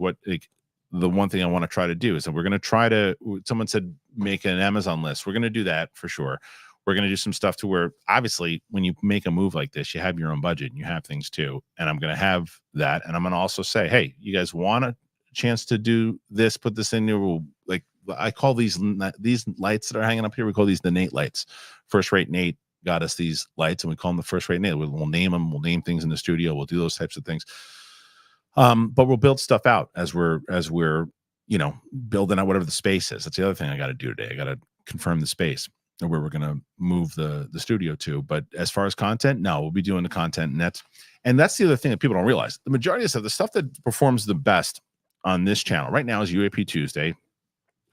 the one thing I want to try to do is that we're going to try to, someone said, make an Amazon list. We're going to do that for sure. We're going to do some stuff to where, obviously, when you make a move like this, you have your own budget and you have things too. And I'm going to have that. And I'm going to also say, hey, you guys want a chance to do this, put this in there, we'll like I call these lights that are hanging up here, we call these the Nate lights. First Rate Nate got us these lights, and we call them the First Rate Nate. We'll name them. We'll name things in the studio. We'll do those types of things. But we'll build stuff out as we're building out whatever the space is. That's the other thing I got to do today. I got to confirm the space or where we're going to move the studio to. But as far as content, no, we'll be doing the content, and that's the other thing that people don't realize. The majority of stuff, the stuff that performs the best on this channel right now is UAP Tuesday.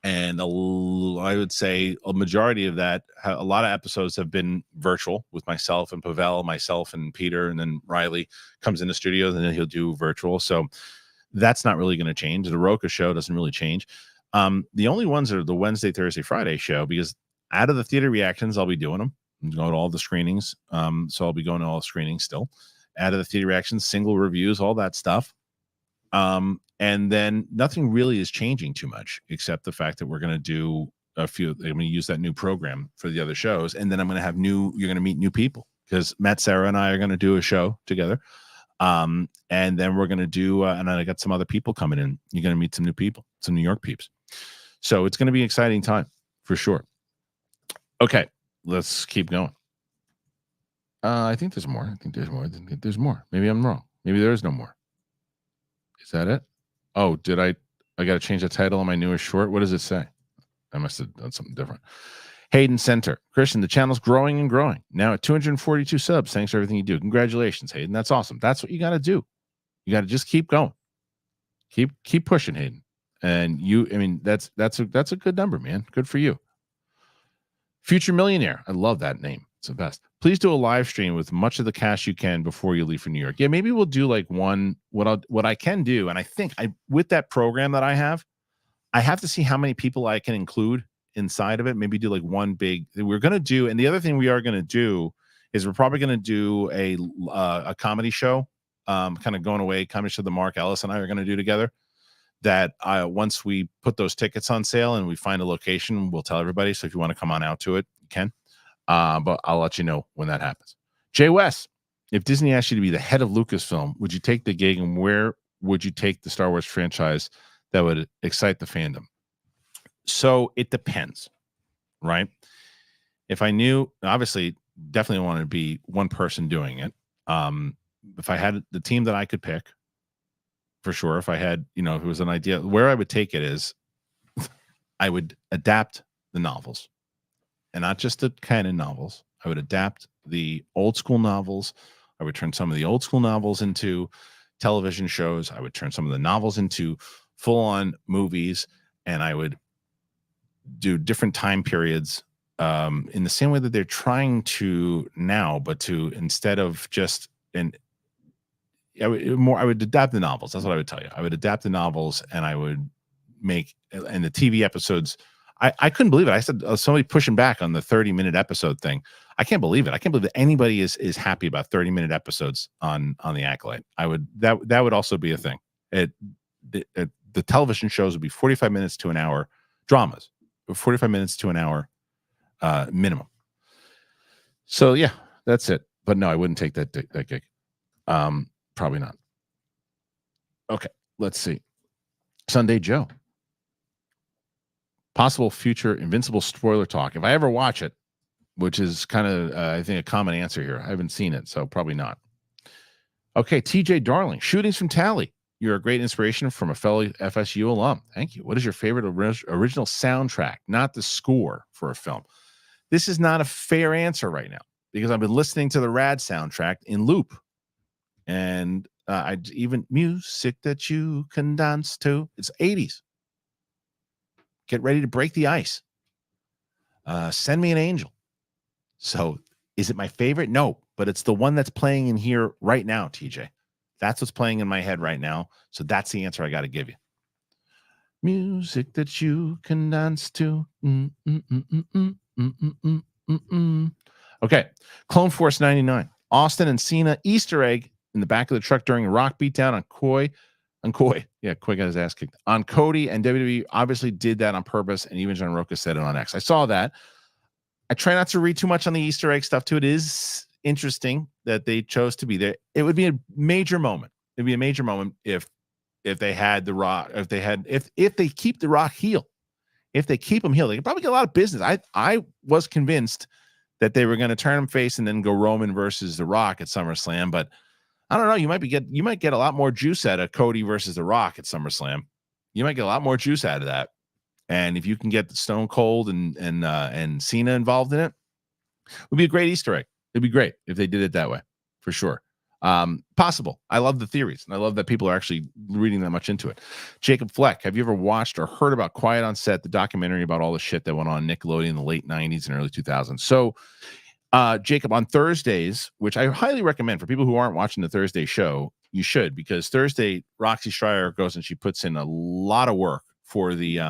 And I would say a majority of that, a lot of episodes have been virtual with myself and Pavel, myself and Peter, and then Riley comes in the studio and then he'll do virtual. So that's not really going to change. The Roca show doesn't really change. The only ones are the Wednesday, Thursday, Friday show, because out of the theater reactions, I'll be doing them. I'm going to all the screenings. So I'll be going to all the screenings still. Out of the theater reactions, single reviews, all that stuff. And then nothing really is changing too much, except the fact that we're going to do I'm going to use that new program for the other shows. And then I'm going to have you're going to meet new people, because Matt, Sarah, and I are going to do a show together. And then we're going to do, and I got some other people coming in. You're going to meet some new people, some New York peeps. So it's going to be an exciting time for sure. Okay, let's keep going. I think there's more. I think there's more. Maybe I'm wrong. Maybe there is no more. Is that it? Oh, I got to change the title on my newest short. What does it say? I must have done something different. Hayden Center. Kristian, the channel's growing and growing. Now at 242 subs. Thanks for everything you do. Congratulations, Hayden. That's awesome. That's what you got to do. You got to just keep going. Keep pushing, Hayden. And that's a good number, man. Good for you. Future Millionaire. I love that name. It's the best. Please do a live stream with much of the cash you can before you leave for New York. Yeah, maybe we'll do like one. What I can do, and I think with that program that I have to see how many people I can include inside of it. Maybe do like one big. We're gonna do, and the other thing we are gonna do is we're probably gonna do a comedy show, kind of going away comedy show that Mark, Ellis, and I are gonna do together. That once we put those tickets on sale and we find a location, we'll tell everybody. So if you want to come on out to it, you can. But I'll let you know when that happens. Jay West, if Disney asked you to be the head of Lucasfilm, would you take the gig, and where would you take the Star Wars franchise that would excite the fandom? So it depends, right? If I knew, obviously, definitely want to be one person doing it. If I had the team that I could pick, for sure. If I had, if it was an idea, where I would take it is I would adapt the novels. And not just the canon novels. I would adapt the old school novels. I would turn some of the old school novels into television shows. I would turn some of the novels into full-on movies, and I would do different time periods in the same way that they're trying to now, but instead of just I would adapt the novels. That's what I would tell you. I would adapt the novels, and I would make, and the TV episodes. I couldn't believe it. I said somebody pushing back on the 30-minute episode thing. I can't believe it. I can't believe that anybody is happy about 30-minute episodes on the Acolyte. That would also be a thing. The television shows would be 45 minutes to an hour. Dramas, 45 minutes to an hour minimum. So yeah, that's it. But no, I wouldn't take that gig. Probably not. Okay, let's see. Sunday Joe. Possible future Invincible spoiler talk. If I ever watch it, which is kind of, I think, a common answer here. I haven't seen it, so probably not. Okay, TJ Darling. Shootings from Tally. You're a great inspiration from a fellow FSU alum. Thank you. What is your favorite original soundtrack, not the score for a film? This is not a fair answer right now, because I've been listening to the Rad soundtrack in loop. And even music that you can dance to. It's 80s. Get ready to break the ice. Send me an angel. So is it my favorite? No, but it's the one that's playing in here right now, TJ. That's what's playing in my head right now. So that's the answer I got to give you. Music that you can dance to. Okay. Clone Force 99. Austin and Cena Easter egg in the back of the truck during a rock beatdown on Coy. Yeah, Coy got his ass kicked. On Cody, and WWE obviously did that on purpose, and even John Roca said it on X. I saw that. I try not to read too much on the Easter egg stuff, too. It is interesting that they chose to be there. It would be a major moment. It'd be a major moment if they had The Rock, if they keep The Rock heel if they keep him heel, they can probably get a lot of business. I was convinced that they were going to turn him face and then go Roman versus The Rock at SummerSlam, but I don't know. You might get a lot more juice out of Cody versus The Rock at SummerSlam. You might get a lot more juice out of that. And if you can get Stone Cold and Cena involved in it, it would be a great Easter egg. It'd be great if they did it that way, for sure. Possible. I love the theories, and I love that people are actually reading that much into it. Jacob Fleck, have you ever watched or heard about Quiet on Set, the documentary about all the shit that went on Nickelodeon in the late 90s and early 2000s? So, Jacob, on Thursdays, which I highly recommend for people who aren't watching the Thursday show, you should, because Thursday, Roxy Stryer goes and she puts in a lot of work for the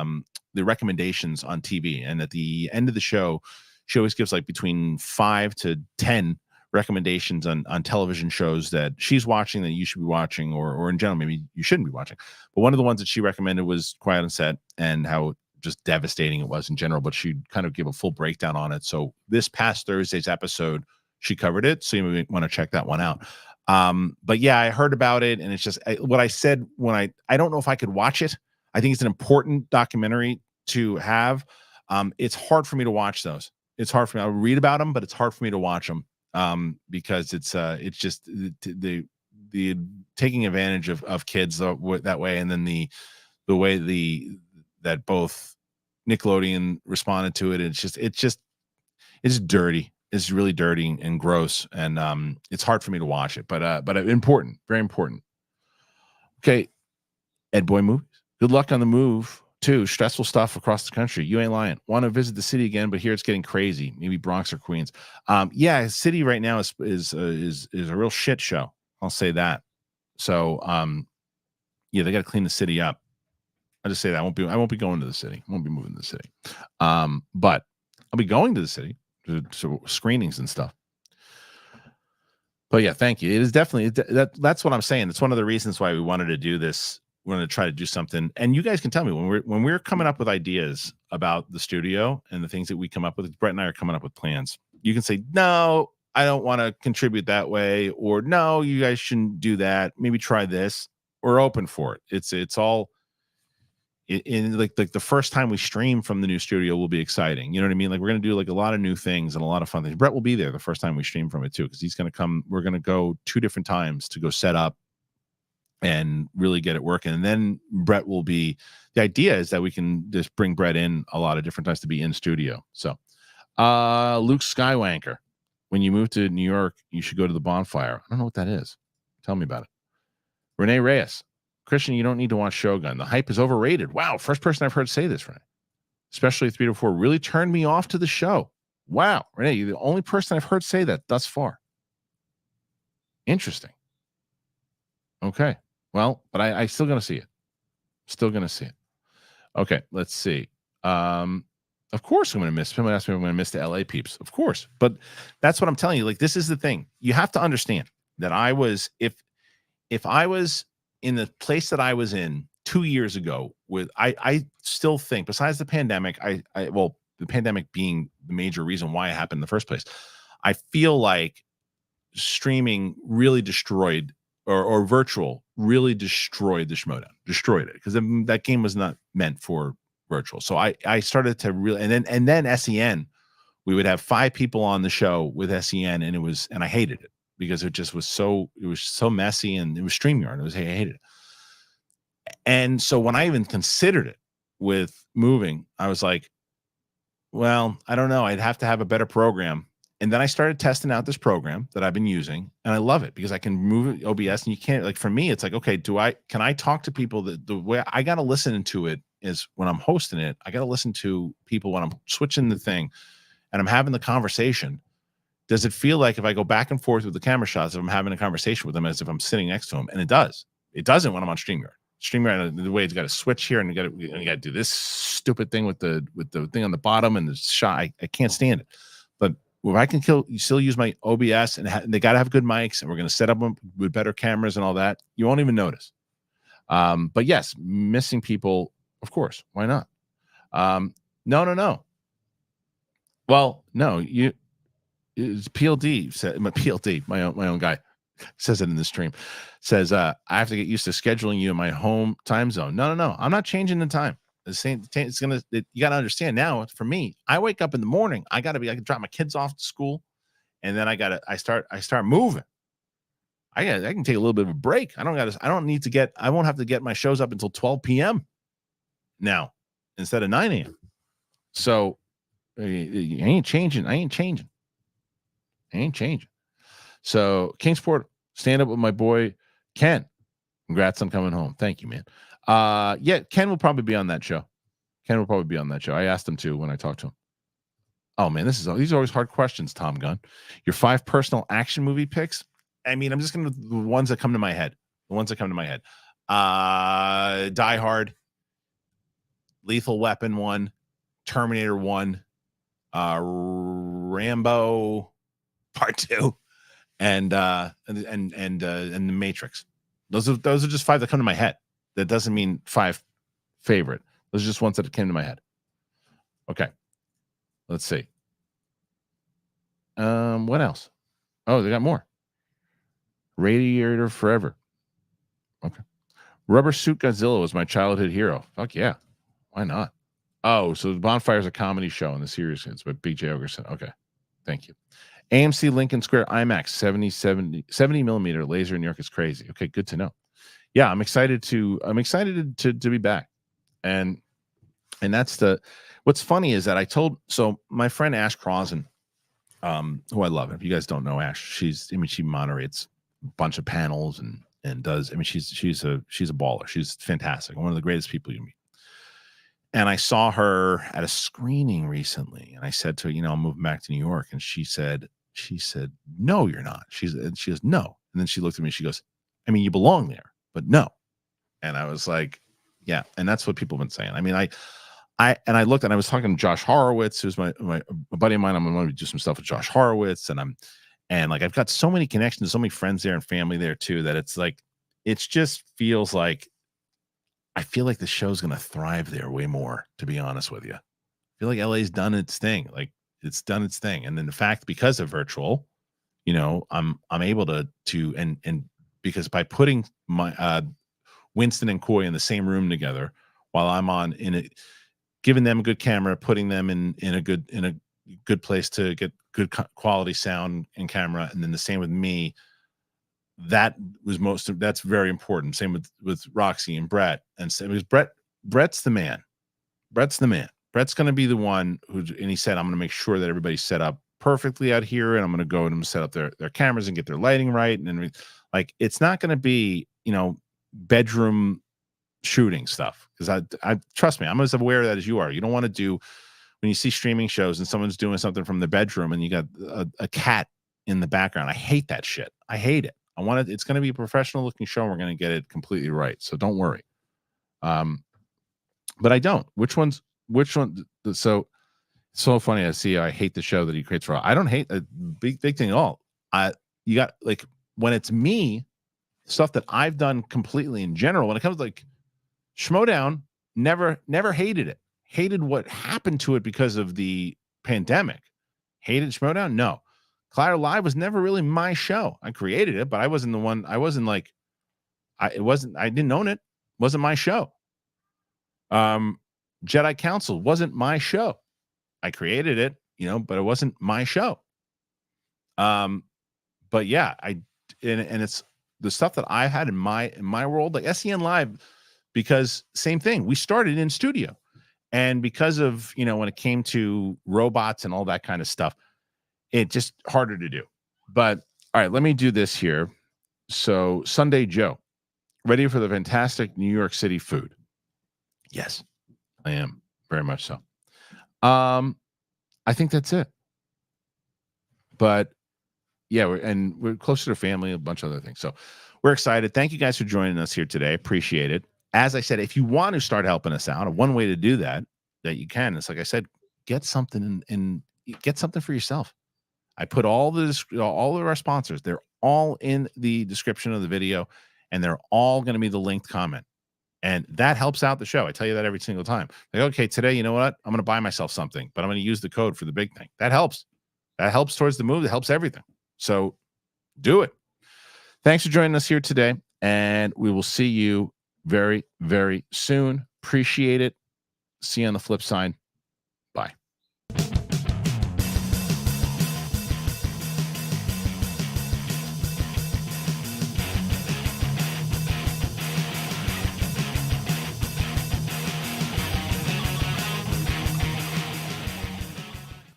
recommendations on TV. And at the end of the show, she always gives like between 5 to 10 recommendations on television shows that she's watching that you should be watching, or in general, maybe you shouldn't be watching. But one of the ones that she recommended was Quiet on Set and how just devastating it was in general, but she'd kind of give a full breakdown on it. So this past Thursday's episode, she covered it. So you may want to check that one out. But yeah, I heard about it, and it's just what I said when I don't know if I could watch it. I think it's an important documentary to have. It's hard for me to watch those. It's hard for me. I read about them, but it's hard for me to watch them because it's just the taking advantage of kids that way, and then the way that both Nickelodeon responded to it. It's dirty. It's really dirty and gross, and it's hard for me to watch it. But important, very important. Okay, Ed Boy Movies. Good luck on the move too. Stressful stuff across the country. You ain't lying. Want to visit the city again, but here it's getting crazy. Maybe Bronx or Queens. Yeah, city right now is a real shit show. I'll say that. So yeah, they got to clean the city up. I'll just say that I won't be going to the city. I won't be moving to the city. But I'll be going to the city to screenings and stuff. But yeah, thank you. It is definitely that's what I'm saying. It's one of the reasons why we wanted to do this. We're going to try to do something, and you guys can tell me when we're coming up with ideas about the studio and the things that we come up with. Brett and I are coming up with plans. You can say, no, I don't want to contribute that way, or no, you guys shouldn't do that. Maybe try this. We're open for it. It's all in like the first time we stream from the new studio will be exciting. You know what I mean? Like we're going to do like a lot of new things and a lot of fun things. Brett will be there the first time we stream from it too, because he's going to come. We're going to go 2 different times to go set up and really get it working. And then Brett will be, the idea is that we can just bring Brett in a lot of different times to be in studio. So Luke Skywanker, when you move to New York, you should go to the Bonfire. I don't know what that is. Tell me about it. Renee Reyes, Kristian, you don't need to watch Shogun. The hype is overrated. Wow. First person I've heard say this, Renee. Especially 3 to 4 really turned me off to the show. Wow. Renee, you're the only person I've heard say that thus far. Interesting. Okay. Well, but I still going to see it. Still going to see it. Okay, let's see. Of course I'm going to miss. Someone asked me if I'm going to miss the LA peeps. Of course. But that's what I'm telling you. Like, this is the thing. You have to understand that I was, if I was in the place that I was in 2 years ago I still think, besides the pandemic, well, the pandemic being the major reason why it happened in the first place, I feel like streaming really destroyed or virtual really destroyed the Schmoedown, destroyed it, because that game was not meant for virtual. So I started to really, and then SEN, we would have 5 people on the show with SEN, and I hated it because it was so messy, and it was StreamYard. I hated it. And so when I even considered it with moving, I was like, well, I don't know. I'd have to have a better program. And then I started testing out this program that I've been using, and I love it because I can move OBS, and you can't, like, for me, it's like, okay, can I talk to people that the way I got to listen to it is when I'm hosting it, I got to listen to people when I'm switching the thing and I'm having the conversation. Does it feel like if I go back and forth with the camera shots, if I'm having a conversation with them as if I'm sitting next to them? And it does. It doesn't when I'm on StreamYard. StreamYard, the way it's got to switch here, and you got to do this stupid thing with the thing on the bottom and the shot. I can't stand it. But if I can still use my OBS, and they got to have good mics, and we're going to set up them with better cameras and all that, you won't even notice. But yes, missing people, of course. Why not? No. Well, no, it's PLD said, my own guy says it in the stream, says, I have to get used to scheduling you in my home time zone. No. I'm not changing the time. It's gonna. You got to understand now. For me, I wake up in the morning. I can drop my kids off to school, and then I start moving. I can take a little bit of a break. I won't have to get my shows up until 12 p.m. now instead of 9 a.m. So I ain't changing. So Kingsport, stand up with my boy Ken. Congrats on coming home. Thank you, man. Yeah, Ken will probably be on that show. I asked him to when I talked to him. Oh man, these are always hard questions, Tom Gunn. Your 5 personal action movie picks. I mean, I'm just gonna the ones that come to my head. Die Hard, Lethal Weapon 1, Terminator 1, Rambo Part 2, and The Matrix. Those are just 5 that come to my head. That doesn't mean 5 favorite. Those are just ones that came to my head. Okay. Let's see. What else? Oh, they got more. Radiator Forever. Okay. Rubber Suit Godzilla was my childhood hero. Fuck yeah. Why not? Oh, so the Bonfire is a comedy show in the series. It's by B.J. Ogerson. Okay. Thank you. AMC Lincoln Square IMAX 70 millimeter laser in New York is crazy. Okay, good to know. Yeah, I'm excited to be back. And that's what's funny is that my friend Ash Crossan, who I love. If you guys don't know Ash, she moderates a bunch of panels and does. I mean, she's a baller. She's fantastic. One of the greatest people you meet. And I saw her at a screening recently, and I said to her, I'm moving back to New York, and she said, no, you're not. She goes, no. And then she looked at me. She goes, I mean, you belong there, but no. And I was like, yeah. And that's what people have been saying. I mean, I looked and I was talking to Josh Horowitz, who's my buddy of mine. I'm going to do some stuff with Josh Horowitz, and I've got so many connections, so many friends there and family there too, that it's like, it just feels like, I feel like the show's going to thrive there way more, to be honest with you. I feel like LA's done its thing. Like, it's done its thing. And then the fact, because of virtual, I'm able to and because by putting my Winston and Coy in the same room together while I'm giving them a good camera, putting them in a good place to get good quality sound and camera, and then the same with me. That's very important. Same with Roxy and Brett, and same because Brett's the man. Brett's going to be the one and he said, I'm going to make sure that everybody's set up perfectly out here, and I'm going to go and set up their cameras and get their lighting right. And then it's not going to be, bedroom shooting stuff. Because I trust me, I'm as aware of that as you are. You don't want to do, when you see streaming shows and someone's doing something from the bedroom and you got a cat in the background. I hate that shit. I hate it. It's going to be a professional looking show. And we're going to get it completely right. So don't worry. But I don't. Which one? So it's so funny. I see. I hate the show that he creates for. I don't hate a big thing at all. You got when it's me, stuff that I've done completely in general. When it comes to Schmodown, never hated it. Hated what happened to it because of the pandemic. Hated Schmodown? No. Collider Live was never really my show. I created it, but I wasn't the one. I wasn't I didn't own it. Wasn't my show. Jedi Council wasn't my show. I created it, but it wasn't my show. But yeah, and it's the stuff that I had in my world, like SEN Live, because same thing. We started in studio, and because of when it came to robots and all that kind of stuff, it just harder to do. But all right, let me do this here. So Sunday Joe, ready for the fantastic New York City food? Yes, I am very much so. I think that's it. But yeah, we're closer to family, a bunch of other things. So we're excited. Thank you guys for joining us here today. Appreciate it. As I said, if you want to start helping us out, one way to do that you can, it's like I said, get something and get something for yourself. I put all of our sponsors, they're all in the description of the video, and they're all going to be the linked comment. And that helps out the show. I tell you that every single time. Okay, today, you know what? I'm going to buy myself something, but I'm going to use the code for the big thing. That helps. That helps towards the move. That helps everything. So do it. Thanks for joining us here today, and we will see you very, very soon. Appreciate it. See you on the flip side.